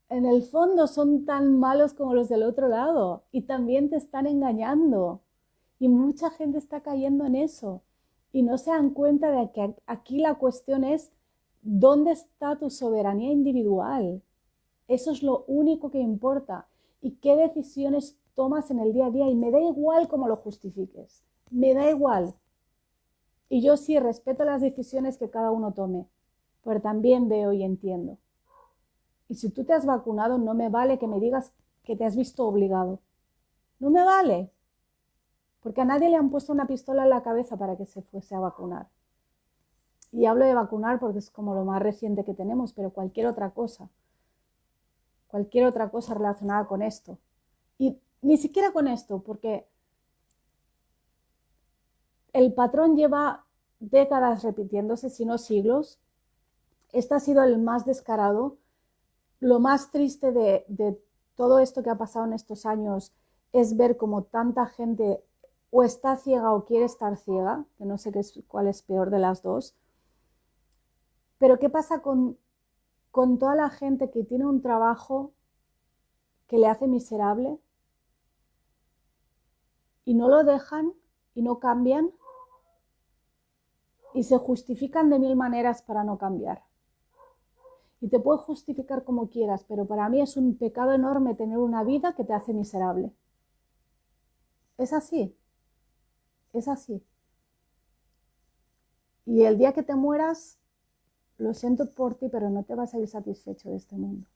A: en el fondo son tan malos como los del otro lado y también te están engañando. Y mucha gente está cayendo en eso y no se dan cuenta de que aquí la cuestión es dónde está tu soberanía individual. Eso es lo único que importa y qué decisiones tomas en el día a día, y me da igual cómo lo justifiques, me da igual. Y yo sí respeto las decisiones que cada uno tome, pero también veo y entiendo. Y si tú te has vacunado, no me vale que me digas que te has visto obligado. No me vale. Porque a nadie le han puesto una pistola en la cabeza para que se fuese a vacunar. Y hablo de vacunar porque es como lo más reciente que tenemos, pero cualquier otra cosa relacionada con esto. Y ni siquiera con esto, porque el patrón lleva décadas repitiéndose, si no siglos. Este ha sido el más descarado. Lo más triste de todo esto que ha pasado en estos años es ver cómo tanta gente o está ciega o quiere estar ciega, que no sé cuál es peor de las dos. Pero ¿qué pasa con toda la gente que tiene un trabajo que le hace miserable, y no lo dejan y no cambian y se justifican de mil maneras para no cambiar. Y te puedes justificar como quieras, pero para mí es un pecado enorme tener una vida que te hace miserable. Es así, es así. Y el día que te mueras, lo siento por ti, pero no te vas a ir satisfecho de este mundo.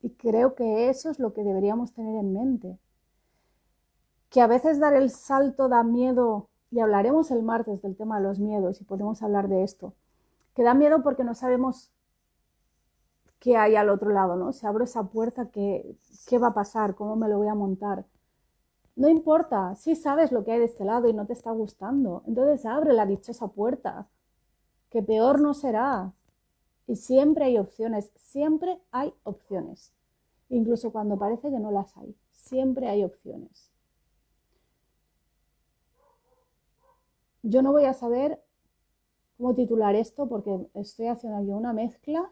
A: Y creo que eso es lo que deberíamos tener en mente. Que a veces dar el salto da miedo, y hablaremos el martes del tema de los miedos, y podemos hablar de esto, que da miedo porque no sabemos qué hay al otro lado, ¿no? Si abro esa puerta, ¿qué va a pasar? ¿Cómo me lo voy a montar? No importa, si sabes lo que hay de este lado y no te está gustando, entonces abre la dichosa puerta, que peor no será. Y siempre hay opciones, siempre hay opciones. Incluso cuando parece que no las hay, siempre hay opciones. Yo no voy a saber cómo titular esto porque estoy haciendo aquí una mezcla.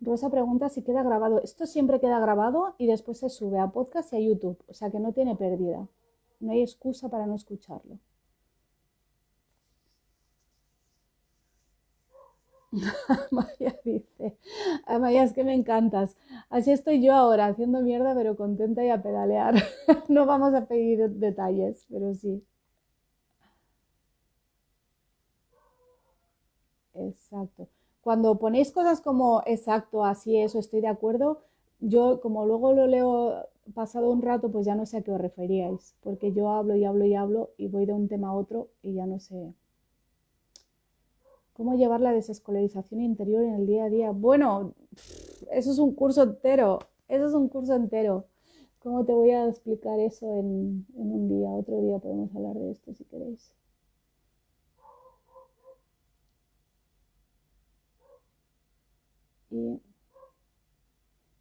A: Rosa pregunta si queda grabado. Esto siempre queda grabado y después se sube a podcast y a YouTube, o sea que no tiene pérdida. No hay excusa para no escucharlo. Maya dice, Maya, es que me encantas. Así estoy yo ahora, haciendo mierda, pero contenta y a pedalear. No vamos a pedir detalles, pero sí. Exacto. Cuando ponéis cosas como exacto, así es, o estoy de acuerdo, yo como luego lo leo pasado un rato, pues ya no sé a qué os referíais, porque yo hablo y hablo y hablo y voy de un tema a otro y ya no sé. ¿Cómo llevar la desescolarización interior en el día a día? Bueno, eso es un curso entero, eso es un curso entero. ¿Cómo te voy a explicar eso en un día? Otro día podemos hablar de esto si queréis. Y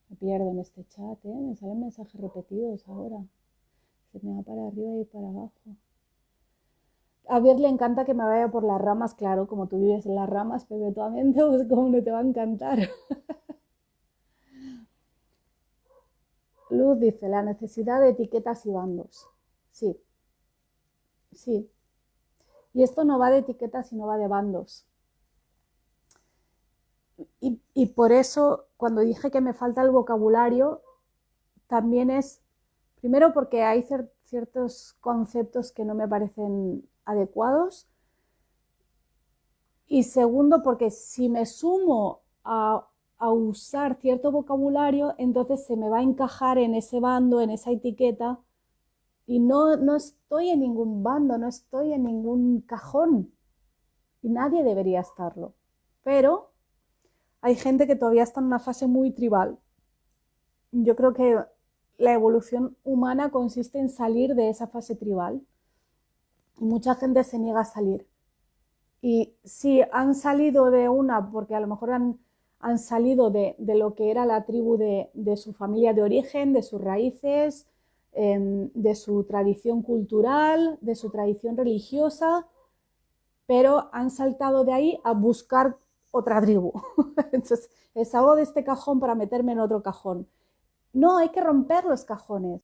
A: me pierdo en este chat, ¿eh? Me salen mensajes repetidos ahora. Se me va para arriba y para abajo. A ver, le encanta que me vaya por las ramas, claro, como tú vives en las ramas perpetuamente, pues cómo no te va a encantar. Luz dice, la necesidad de etiquetas y bandos. Sí, sí. Y esto no va de etiquetas, sino va de bandos. Y por eso, cuando dije que me falta el vocabulario, también es, primero porque hay ciertos conceptos que no me parecen adecuados, y segundo porque si me sumo a usar cierto vocabulario, entonces se me va a encajar en ese bando, en esa etiqueta, y no estoy en ningún bando, no estoy en ningún cajón, y nadie debería estarlo. Pero hay gente que todavía está en una fase muy tribal. Yo creo que la evolución humana consiste en salir de esa fase tribal, y mucha gente se niega a salir. Y si han salido de una, porque a lo mejor han salido de lo que era la tribu de su familia de origen, de sus raíces, de su tradición cultural, de su tradición religiosa, pero han saltado de ahí a buscar otra tribu. Entonces, salgo de este cajón para meterme en otro cajón. No, hay que romper los cajones.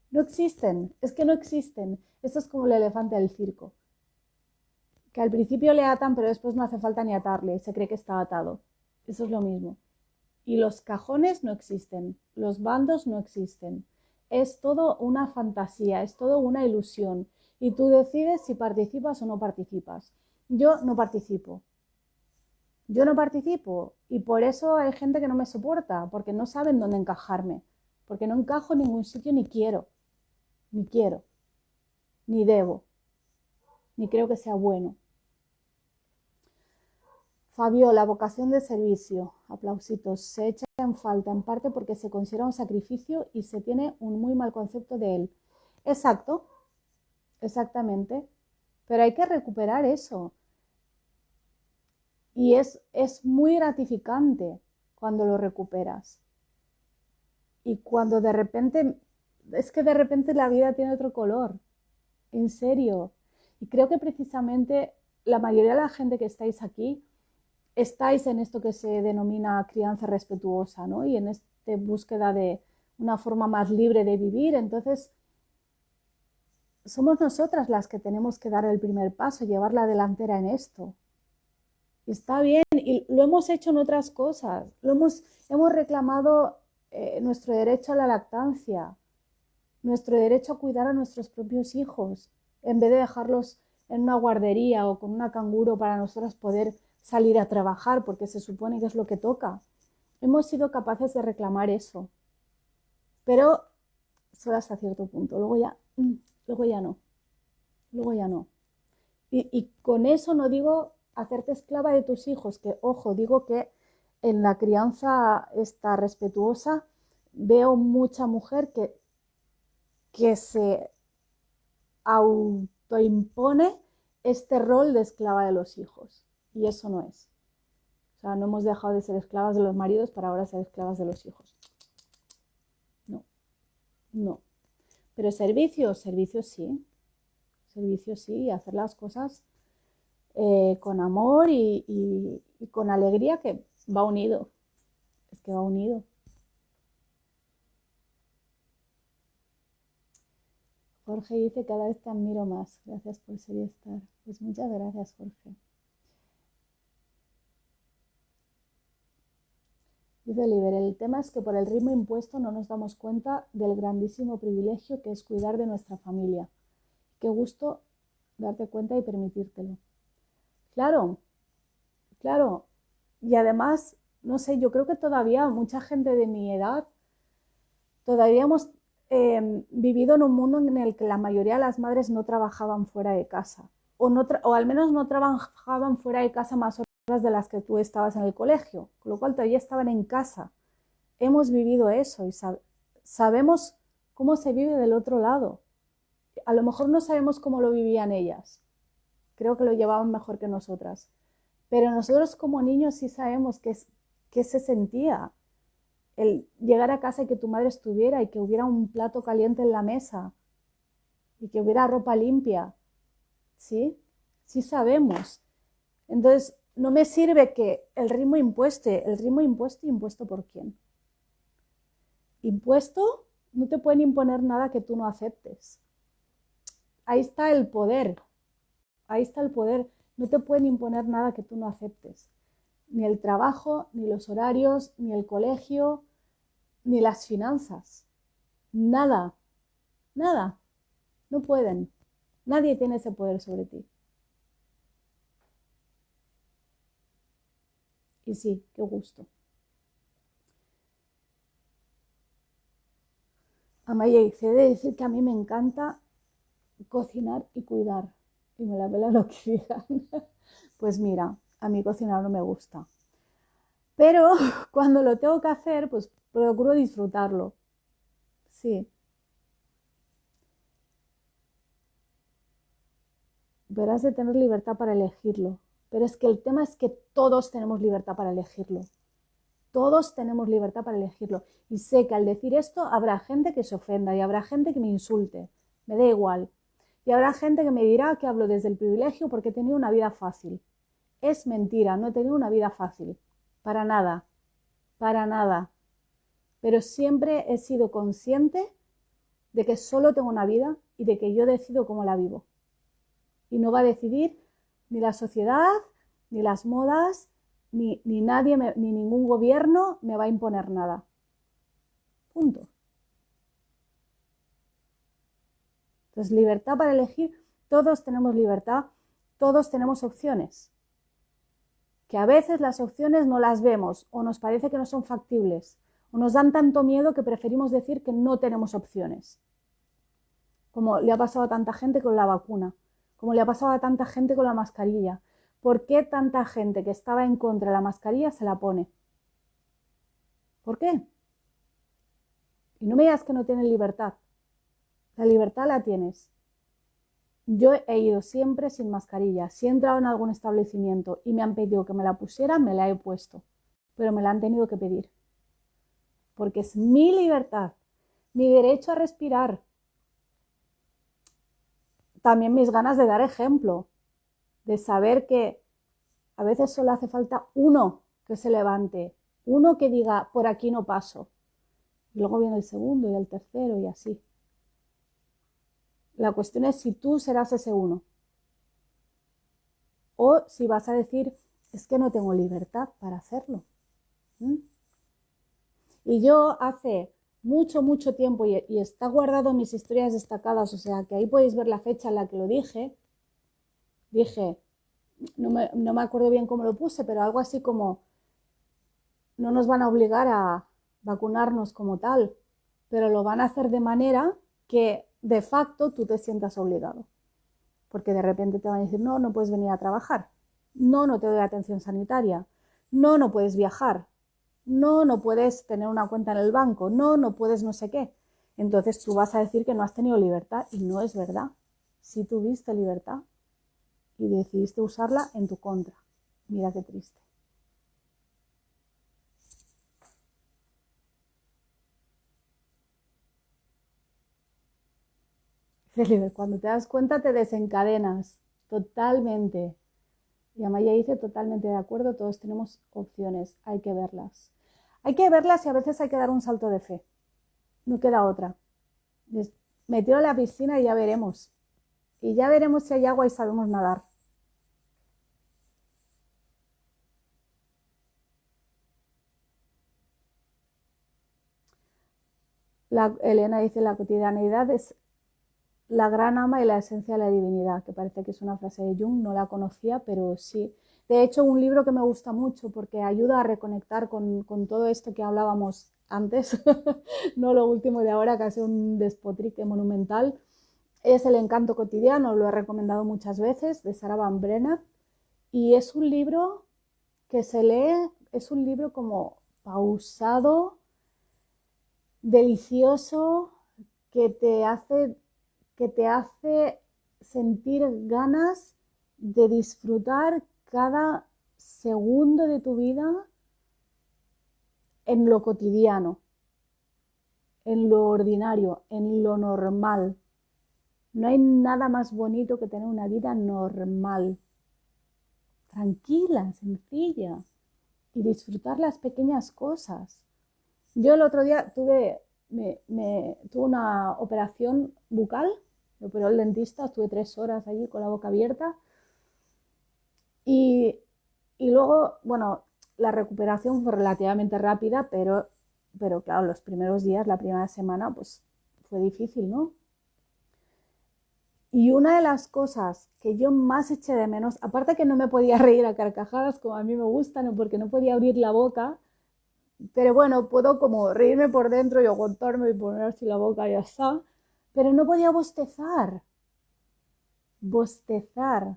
A: No existen, es que no existen. Esto es como el elefante del circo, que al principio le atan, pero después no hace falta ni atarle, se cree que está atado. Eso es lo mismo. Y los cajones no existen, los bandos no existen. Es todo una fantasía, es todo una ilusión. Y tú decides si participas o no participas. Yo no participo. Yo no participo y por eso hay gente que no me soporta, porque no saben dónde encajarme, porque no encajo en ningún sitio ni quiero, ni debo, ni creo que sea bueno. Fabio, la vocación de servicio, aplausitos, se echa en falta en parte porque se considera un sacrificio y se tiene un muy mal concepto de él. Exacto, exactamente, pero hay que recuperar eso. Y es muy gratificante cuando lo recuperas. Y cuando de repente, es que de repente la vida tiene otro color, en serio. Y creo que precisamente la mayoría de la gente que estáis aquí, estáis en esto que se denomina crianza respetuosa, ¿no? Y en esta búsqueda de una forma más libre de vivir. Entonces, somos nosotras las que tenemos que dar el primer paso, llevar la delantera en esto. Y está bien, y lo hemos hecho en otras cosas. Hemos reclamado nuestro derecho a la lactancia, nuestro derecho a cuidar a nuestros propios hijos, en vez de dejarlos en una guardería o con una canguro para nosotras poder salir a trabajar, porque se supone que es lo que toca. Hemos sido capaces de reclamar eso, pero solo hasta cierto punto. Luego ya no. Luego ya no. Y con eso no digo hacerte esclava de tus hijos, que ojo, digo que en la crianza esta respetuosa veo mucha mujer que se autoimpone este rol de esclava de los hijos. Y eso no es. O sea, no hemos dejado de ser esclavas de los maridos para ahora ser esclavas de los hijos. No, no. Pero servicios sí. Servicios sí, y hacer las cosas con amor y con alegría, que va unido. Es que va unido. Jorge dice: cada vez te admiro más. Gracias por ser y estar. Pues muchas gracias, Jorge. Dice Oliver: el tema es que por el ritmo impuesto no nos damos cuenta del grandísimo privilegio que es cuidar de nuestra familia. Qué gusto darte cuenta y permitírtelo. Claro, claro. Y además, no sé, yo creo que todavía mucha gente de mi edad, todavía hemos vivido en un mundo en el que la mayoría de las madres no trabajaban fuera de casa, o al menos no trabajaban fuera de casa más horas de las que tú estabas en el colegio, con lo cual todavía estaban en casa. Hemos vivido eso y sabemos cómo se vive del otro lado. A lo mejor no sabemos cómo lo vivían ellas, creo que lo llevaban mejor que nosotras, pero nosotros como niños sí sabemos qué se sentía el llegar a casa y que tu madre estuviera y que hubiera un plato caliente en la mesa y que hubiera ropa limpia. ¿Sí? Sí sabemos. Entonces, no me sirve que el ritmo impuesto ¿por quién? Impuesto, no te pueden imponer nada que tú no aceptes. Ahí está el poder. Ahí está el poder. No te pueden imponer nada que tú no aceptes. Ni el trabajo, ni los horarios, ni el colegio, ni las finanzas. Nada. Nada. No pueden. Nadie tiene ese poder sobre ti. Y sí, qué gusto. Amaya dice: he de decir que a mí me encanta cocinar y cuidar. Y me la pela lo que digan. Pues mira, a mí cocinar no me gusta. Pero cuando lo tengo que hacer, pues procuro disfrutarlo. Sí. Pero has de tener libertad para elegirlo. Pero es que el tema es que todos tenemos libertad para elegirlo. Todos tenemos libertad para elegirlo. Y sé que al decir esto habrá gente que se ofenda y habrá gente que me insulte. Me da igual. Y habrá gente que me dirá que hablo desde el privilegio porque he tenido una vida fácil. Es mentira, no he tenido una vida fácil. Para nada. Para nada. Pero siempre he sido consciente de que solo tengo una vida y de que yo decido cómo la vivo. Y no va a decidir ni la sociedad, ni las modas, ni nadie, ni ningún gobierno me va a imponer nada. Punto. Entonces, libertad para elegir, todos tenemos libertad, todos tenemos opciones. Que a veces las opciones no las vemos o nos parece que no son factibles o nos dan tanto miedo que preferimos decir que no tenemos opciones. Como le ha pasado a tanta gente con la vacuna, como le ha pasado a tanta gente con la mascarilla. ¿Por qué tanta gente que estaba en contra de la mascarilla se la pone? ¿Por qué? Y no me digas que no tienes libertad. La libertad la tienes. Yo he ido siempre sin mascarilla. Si he entrado en algún establecimiento y me han pedido que me la pusiera, me la he puesto. Pero me la han tenido que pedir. Porque es mi libertad, mi derecho a respirar. También mis ganas de dar ejemplo, de saber que a veces solo hace falta uno que se levante, uno que diga: por aquí no paso. Y luego viene el segundo y el tercero y así. La cuestión es si tú serás ese uno. O si vas a decir, es que no tengo libertad para hacerlo. ¿Mm? Y yo hace mucho tiempo, y está guardado en mis historias destacadas, o sea que ahí podéis ver la fecha en la que lo dije, no me acuerdo bien cómo lo puse, pero algo así como, no nos van a obligar a vacunarnos como tal, pero lo van a hacer de manera que de facto tú te sientas obligado. Porque de repente te van a decir, no, no puedes venir a trabajar, no, no te doy atención sanitaria, no, no puedes viajar, no, no puedes tener una cuenta en el banco, no, no puedes no sé qué. Entonces tú vas a decir que no has tenido libertad y no es verdad. Sí tuviste libertad y decidiste usarla en tu contra. Mira qué triste. Cuando te das cuenta te desencadenas totalmente. Y Amaya dice totalmente de acuerdo, todos tenemos opciones, hay que verlas. Hay que verlas y a veces hay que dar un salto de fe. No queda otra. Me tiro a la piscina y ya veremos. Y ya veremos si hay agua y sabemos nadar. Elena dice, la cotidianeidad es la gran ama y la esencia de la divinidad, que parece que es una frase de Jung, no la conocía, pero sí. De hecho, un libro que me gusta mucho porque ayuda a reconectar con todo esto que hablábamos antes, no lo último de ahora, que ha sido un despotrique monumental, es El encanto cotidiano, lo he recomendado muchas veces, de Sarah Van Brenner, y es un libro que se lee, es un libro como pausado, delicioso, que te hace sentir ganas de disfrutar cada segundo de tu vida en lo cotidiano, en lo ordinario, en lo normal. No hay nada más bonito que tener una vida normal, tranquila, sencilla, y disfrutar las pequeñas cosas. Yo el otro día tuve una operación bucal, me operó el dentista, estuve 3 horas allí con la boca abierta y luego, bueno, la recuperación fue relativamente rápida, pero claro, los primeros días, la primera semana, pues fue difícil, ¿no? Y una de las cosas que yo más eché de menos, aparte que no me podía reír a carcajadas como a mí me gustan, porque no podía abrir la boca, pero bueno, puedo como reírme por dentro y aguantarme y poner así la boca y ya está, pero no podía bostezar. Bostezar.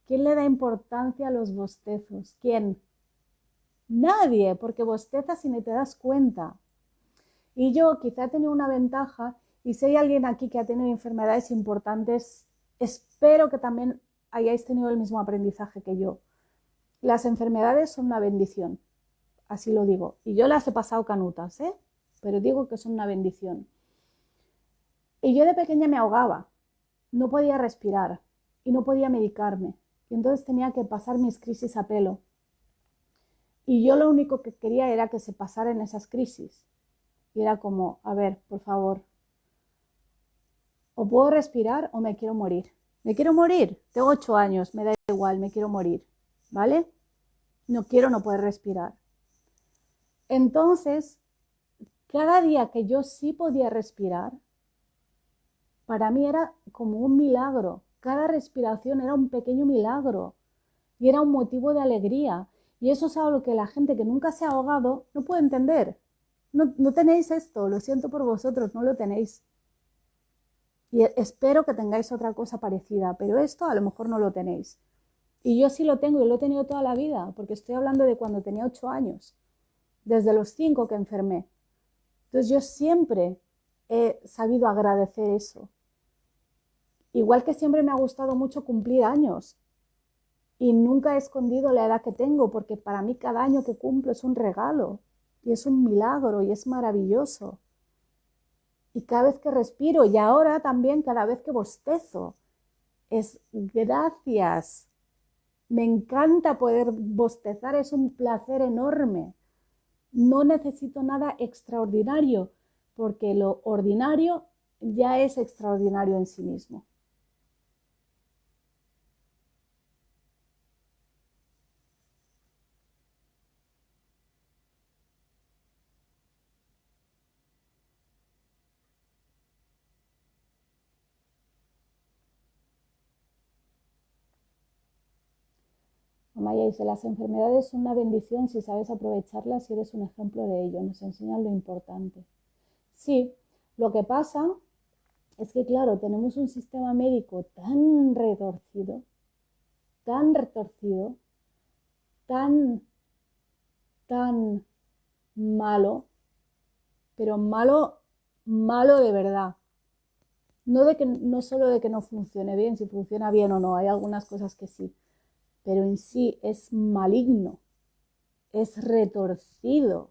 A: ¿Quién le da importancia a los bostezos? ¿Quién? Nadie, porque bostezas y ni te das cuenta. Y yo quizá he tenido una ventaja, y si hay alguien aquí que ha tenido enfermedades importantes, espero que también hayáis tenido el mismo aprendizaje que yo. Las enfermedades son una bendición, así lo digo. Y yo las he pasado canutas, ¿eh? Pero digo que son una bendición. Y yo de pequeña me ahogaba, no podía respirar y no podía medicarme. Y entonces tenía que pasar mis crisis a pelo. Y yo lo único que quería era que se pasaran esas crisis. Y era como, a ver, por favor, o puedo respirar o me quiero morir. Me quiero morir, tengo 8 años, me da igual, me quiero morir, ¿vale? No quiero no poder respirar. Entonces, cada día que yo sí podía respirar, para mí era como un milagro. Cada respiración era un pequeño milagro y era un motivo de alegría. Y eso es algo que la gente que nunca se ha ahogado no puede entender. No tenéis esto, lo siento por vosotros, no lo tenéis. Y espero que tengáis otra cosa parecida, pero esto a lo mejor no lo tenéis. Y yo sí lo tengo y lo he tenido toda la vida, porque estoy hablando de cuando tenía 8 años, desde los 5 que enfermé. Entonces yo siempre he sabido agradecer eso. Igual que siempre me ha gustado mucho cumplir años y nunca he escondido la edad que tengo, porque para mí cada año que cumplo es un regalo y es un milagro y es maravilloso. Y cada vez que respiro, y ahora también cada vez que bostezo, es gracias. Me encanta poder bostezar, es un placer enorme. No necesito nada extraordinario, porque lo ordinario ya es extraordinario en sí mismo. Amaya dice, las enfermedades son una bendición si sabes aprovecharlas y eres un ejemplo de ello. Nos enseñan lo importante. Sí, lo que pasa es que, claro, tenemos un sistema médico tan retorcido, tan, tan malo, pero malo, malo de verdad. No solo de que no funcione bien, si funciona bien o no, hay algunas cosas que sí, pero en sí es maligno, es retorcido,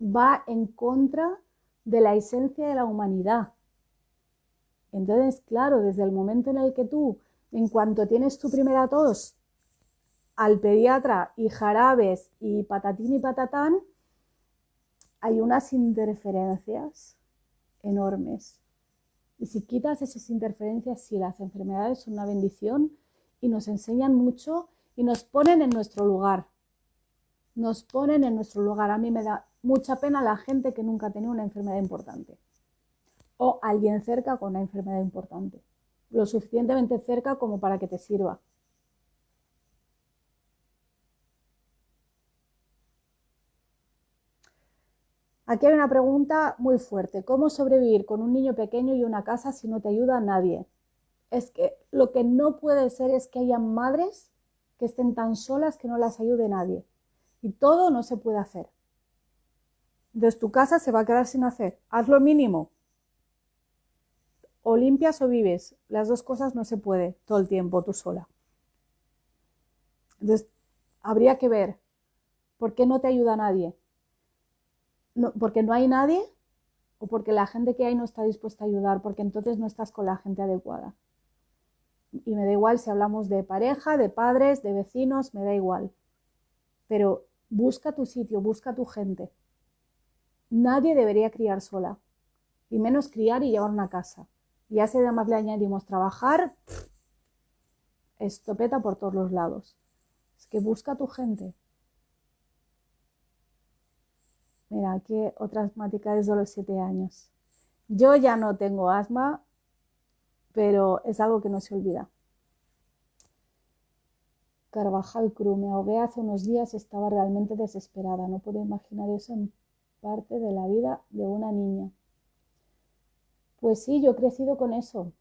A: va en contra de la esencia de la humanidad. Entonces, claro, desde el momento en el que tú, en cuanto tienes tu primera tos, al pediatra y jarabes y patatín y patatán, hay unas interferencias enormes. Y si quitas esas interferencias, sí, las enfermedades son una bendición y nos enseñan mucho y nos ponen en nuestro lugar. Nos ponen en nuestro lugar. A mí me da mucha pena la gente que nunca ha tenido una enfermedad importante. O alguien cerca con una enfermedad importante. Lo suficientemente cerca como para que te sirva. Aquí hay una pregunta muy fuerte. ¿Cómo sobrevivir con un niño pequeño y una casa si no te ayuda a nadie? Es que lo que no puede ser es que haya madres que estén tan solas que no las ayude nadie. Y todo no se puede hacer. Entonces tu casa se va a quedar sin hacer. Haz lo mínimo. O limpias o vives. Las dos cosas no se puede todo el tiempo tú sola. Entonces habría que ver por qué no te ayuda nadie. No, porque no hay nadie o porque la gente que hay no está dispuesta a ayudar, porque entonces no estás con la gente adecuada. Y me da igual si hablamos de pareja, de padres, de vecinos, me da igual. Pero busca tu sitio, busca tu gente. Nadie debería criar sola, y menos criar y llevar una casa. Y ya si además le añadimos trabajar, estopeta por todos los lados. Es que busca tu gente. Mira, aquí otra asmática desde los 7 años. Yo ya no tengo asma, pero es algo que no se olvida. Carvajal Cruz, me ahogué hace unos días, estaba realmente desesperada. No puedo imaginar eso en parte de la vida de una niña. Pues sí, yo he crecido con eso,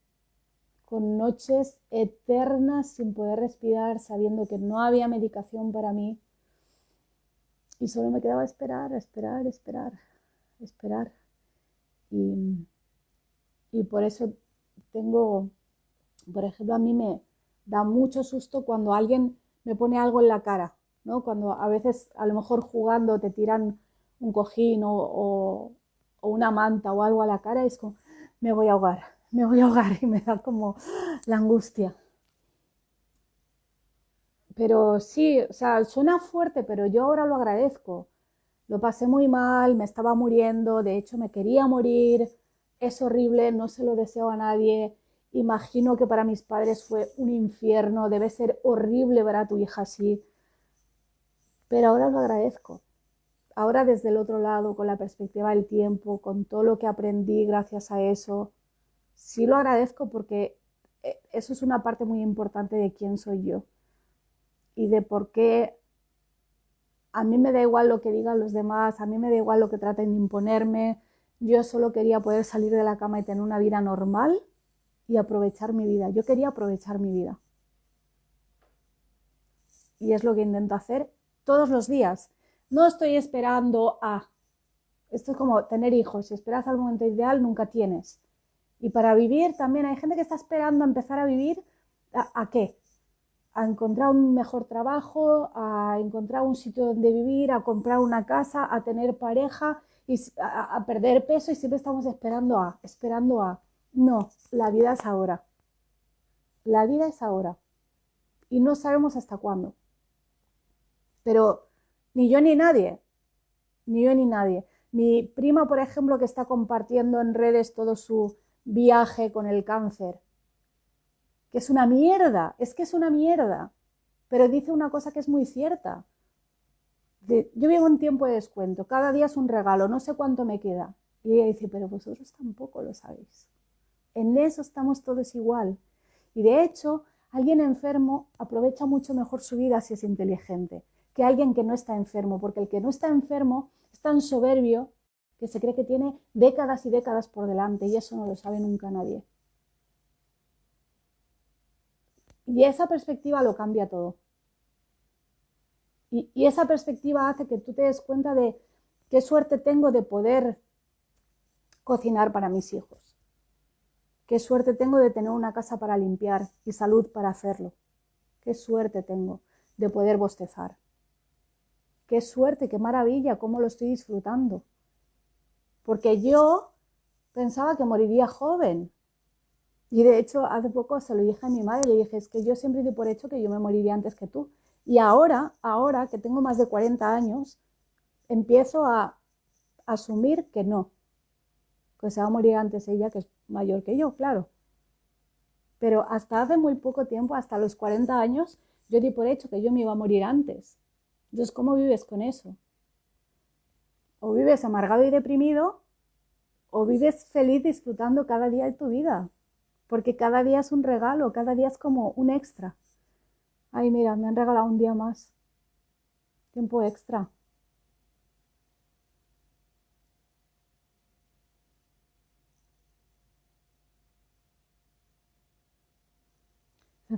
A: con noches eternas sin poder respirar, sabiendo que no había medicación para mí. Y solo me quedaba esperar, esperar, esperar, esperar. Y por eso tengo, por ejemplo, a mí me da mucho susto cuando alguien me pone algo en la cara, ¿no? Cuando a veces, a lo mejor jugando, te tiran un cojín o una manta o algo a la cara, y es como, me voy a ahogar, me voy a ahogar, y me da como la angustia. Pero sí, o sea, suena fuerte, pero yo ahora lo agradezco. Lo pasé muy mal, me estaba muriendo, de hecho me quería morir, es horrible, no se lo deseo a nadie. Imagino que para mis padres fue un infierno, debe ser horrible ver a tu hija así, pero ahora lo agradezco. Ahora desde el otro lado, con la perspectiva del tiempo, con todo lo que aprendí gracias a eso, sí lo agradezco porque eso es una parte muy importante de quién soy yo y de por qué a mí me da igual lo que digan los demás, a mí me da igual lo que traten de imponerme, yo solo quería poder salir de la cama y tener una vida normal y aprovechar mi vida. Yo quería aprovechar mi vida. Y es lo que intento hacer todos los días. No estoy esperando a... Esto es como tener hijos. Si esperas al momento ideal, nunca tienes. Y para vivir también hay gente que está esperando a empezar a vivir. ¿A qué? A encontrar un mejor trabajo, a encontrar un sitio donde vivir, a comprar una casa, a tener pareja, y a perder peso, y siempre estamos esperando a, esperando a. No, la vida es ahora. La vida es ahora. Y no sabemos hasta cuándo. Pero ni yo ni nadie, ni yo ni nadie. Mi prima, por ejemplo, que está compartiendo en redes todo su viaje con el cáncer, que es una mierda, es que es una mierda, pero dice una cosa que es muy cierta. Yo vivo un tiempo de descuento, cada día es un regalo, no sé cuánto me queda. Y ella dice, pero vosotros tampoco lo sabéis. En eso estamos todos igual. Y de hecho, alguien enfermo aprovecha mucho mejor su vida si es inteligente que alguien que no está enfermo, porque el que no está enfermo es tan soberbio que se cree que tiene décadas y décadas por delante y eso no lo sabe nunca nadie. Y esa perspectiva lo cambia todo. Y esa perspectiva hace que tú te des cuenta de qué suerte tengo de poder cocinar para mis hijos. Qué suerte tengo de tener una casa para limpiar y salud para hacerlo. Qué suerte tengo de poder bostezar. Qué suerte, qué maravilla, cómo lo estoy disfrutando. Porque yo pensaba que moriría joven. Y de hecho, hace poco se lo dije a mi madre, le dije, es que yo siempre di por hecho que yo me moriría antes que tú. Y ahora que tengo más de 40 años, empiezo a asumir que no, que se va a morir antes ella, que es mayor que yo, claro. Pero hasta hace muy poco tiempo, hasta los 40 años, yo di por hecho que yo me iba a morir antes. Entonces, ¿cómo vives con eso? O vives amargado y deprimido, o vives feliz disfrutando cada día de tu vida. Porque cada día es un regalo, cada día es como un extra. Ay, mira, me han regalado un día más. Tiempo extra.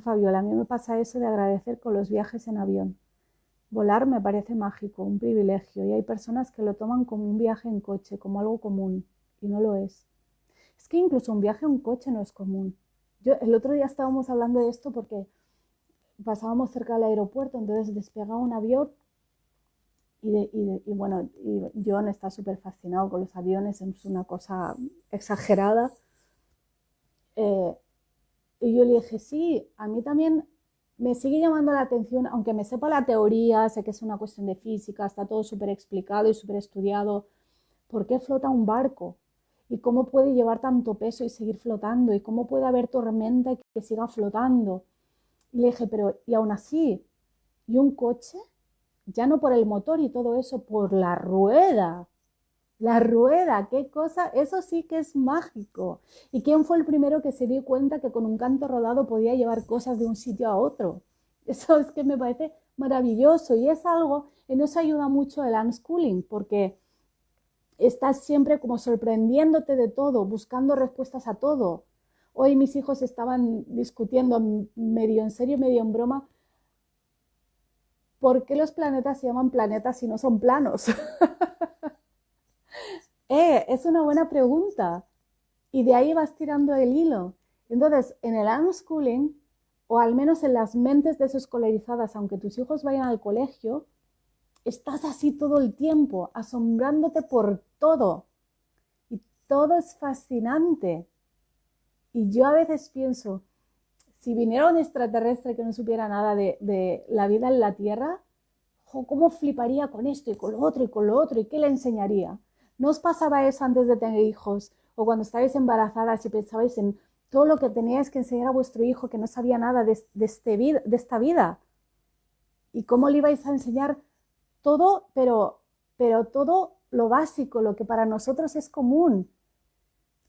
A: Fabiola, a mí me pasa eso de agradecer con los viajes en avión. Volar me parece mágico, un privilegio, y hay personas que lo toman como un viaje en coche, como algo común, y no lo es. Es que incluso un viaje en coche no es común. El otro día estábamos hablando de esto porque pasábamos cerca del aeropuerto, entonces despegaba un avión y bueno, y John está súper fascinado con los aviones, es una cosa exagerada. Y yo le dije, sí, a mí también me sigue llamando la atención, aunque me sepa la teoría, sé que es una cuestión de física, está todo súper explicado y súper estudiado, ¿por qué flota un barco? ¿Y cómo puede llevar tanto peso y seguir flotando? ¿Y cómo puede haber tormenta y que siga flotando? Y le dije, pero y aún así, ¿y un coche? Ya no por el motor y todo eso, por la rueda. La rueda, qué cosa, eso sí que es mágico. ¿Y quién fue el primero que se dio cuenta que con un canto rodado podía llevar cosas de un sitio a otro? Eso es que me parece maravilloso y es algo que nos ayuda mucho el unschooling porque estás siempre como sorprendiéndote de todo, buscando respuestas a todo. Hoy mis hijos estaban discutiendo medio en serio, medio en broma, ¿por qué los planetas se llaman planetas si no son planos? Es una buena pregunta. Y de ahí vas tirando el hilo. Entonces, en el unschooling, o al menos en las mentes desescolarizadas, aunque tus hijos vayan al colegio, estás así todo el tiempo, asombrándote por todo. Y todo es fascinante. Y yo a veces pienso, si viniera un extraterrestre que no supiera nada de la vida en la Tierra, ¿cómo fliparía con esto y con lo otro y con lo otro? ¿Y qué le enseñaría? ¿No os pasaba eso antes de tener hijos? O cuando estabais embarazadas y pensabais en todo lo que teníais que enseñar a vuestro hijo que no sabía nada de esta vida. Y cómo le ibais a enseñar todo, pero todo lo básico, lo que para nosotros es común.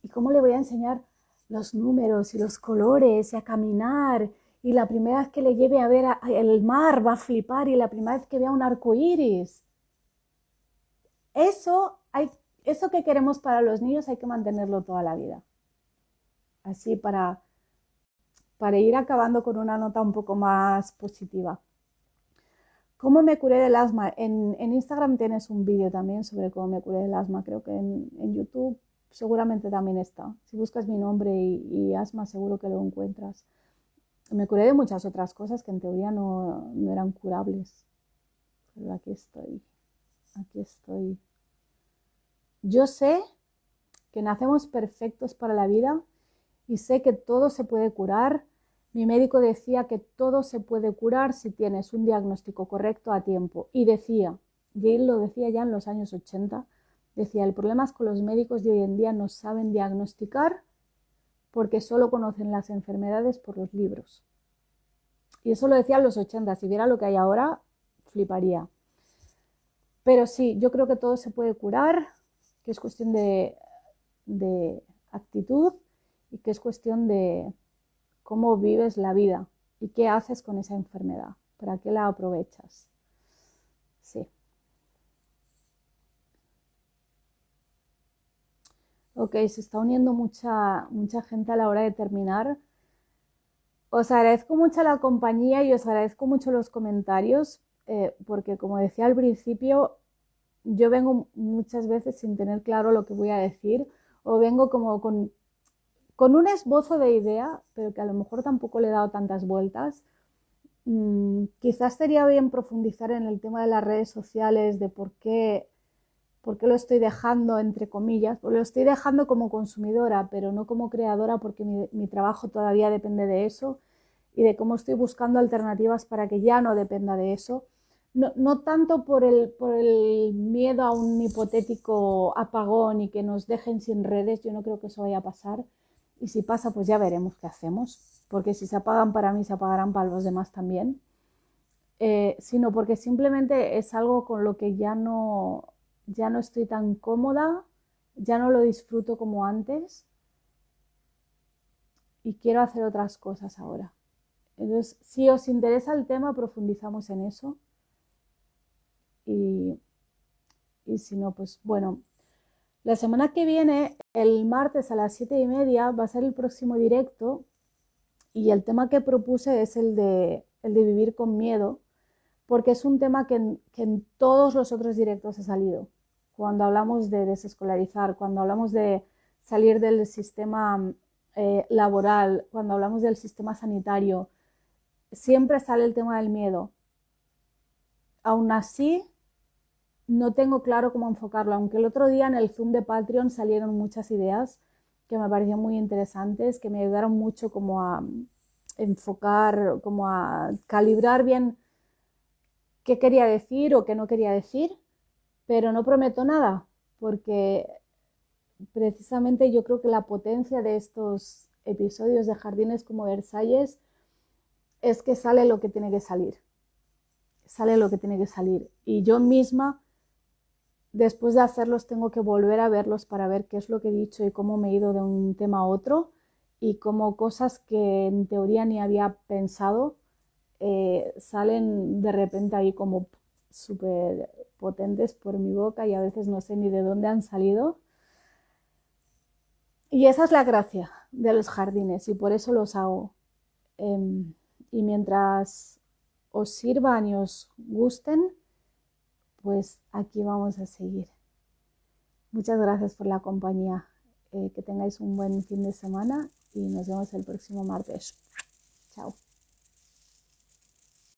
A: ¿Y cómo le voy a enseñar los números y los colores y a caminar? Y la primera vez que le lleve a ver el mar va a flipar y la primera vez que vea un arco iris. Eso que queremos para los niños hay que mantenerlo toda la vida. Así para ir acabando con una nota un poco más positiva. ¿Cómo me curé del asma? En Instagram tienes un vídeo también sobre cómo me curé del asma. Creo que en YouTube seguramente también está. Si buscas mi nombre y asma seguro que lo encuentras. Me curé de muchas otras cosas que en teoría no eran curables. Pero aquí estoy. Aquí estoy. Yo sé que nacemos perfectos para la vida y sé que todo se puede curar. Mi médico decía que todo se puede curar si tienes un diagnóstico correcto a tiempo. Y decía, y él lo decía ya en los años 80, Decía, el problema es que los médicos de hoy en día no saben diagnosticar porque solo conocen las enfermedades por los libros. Y eso lo decía en los 80, si viera lo que hay ahora, fliparía. Pero sí, yo creo que todo se puede curar, que es cuestión de actitud y que es cuestión de cómo vives la vida y qué haces con esa enfermedad, para qué la aprovechas. Sí. Ok, se está uniendo mucha gente a la hora de terminar. Os agradezco mucho la compañía y os agradezco mucho los comentarios, porque como decía al principio, yo vengo muchas veces sin tener claro lo que voy a decir, o vengo como con un esbozo de idea, pero que a lo mejor tampoco le he dado tantas vueltas. Quizás sería bien profundizar en el tema de las redes sociales, de por qué lo estoy dejando, entre comillas, lo estoy dejando como consumidora, pero no como creadora, porque mi trabajo todavía depende de eso, y de cómo estoy buscando alternativas para que ya no dependa de eso. No tanto por el miedo a un hipotético apagón y que nos dejen sin redes, yo no creo que eso vaya a pasar, y si pasa, pues ya veremos qué hacemos, porque si se apagan para mí, se apagarán para los demás también, sino porque simplemente es algo con lo que ya no estoy tan cómoda, ya no lo disfruto como antes y quiero hacer otras cosas ahora. Entonces, si os interesa el tema, profundizamos en eso. Y si no, pues bueno, la semana que viene, el martes a las 7:30, va a ser el próximo directo y el tema que propuse es el de vivir con miedo, porque es un tema que en todos los otros directos ha salido. Cuando hablamos de desescolarizar, cuando hablamos de salir del sistema laboral, cuando hablamos del sistema sanitario, siempre sale el tema del miedo. Aún así, no tengo claro cómo enfocarlo, aunque el otro día en el Zoom de Patreon salieron muchas ideas que me parecían muy interesantes, que me ayudaron mucho como a enfocar, como a calibrar bien qué quería decir o qué no quería decir, pero no prometo nada, porque precisamente yo creo que la potencia de estos episodios de Jardines como Versalles es que sale lo que tiene que salir. Sale lo que tiene que salir. Y yo misma, después de hacerlos, tengo que volver a verlos para ver qué es lo que he dicho y cómo me he ido de un tema a otro y cómo cosas que en teoría ni había pensado salen de repente ahí como súper potentes por mi boca y a veces no sé ni de dónde han salido. Y esa es la gracia de los jardines y por eso los hago. Y mientras os sirvan y os gusten, pues aquí vamos a seguir. Muchas gracias por la compañía. Que tengáis un buen fin de semana y nos vemos el próximo martes. Chao.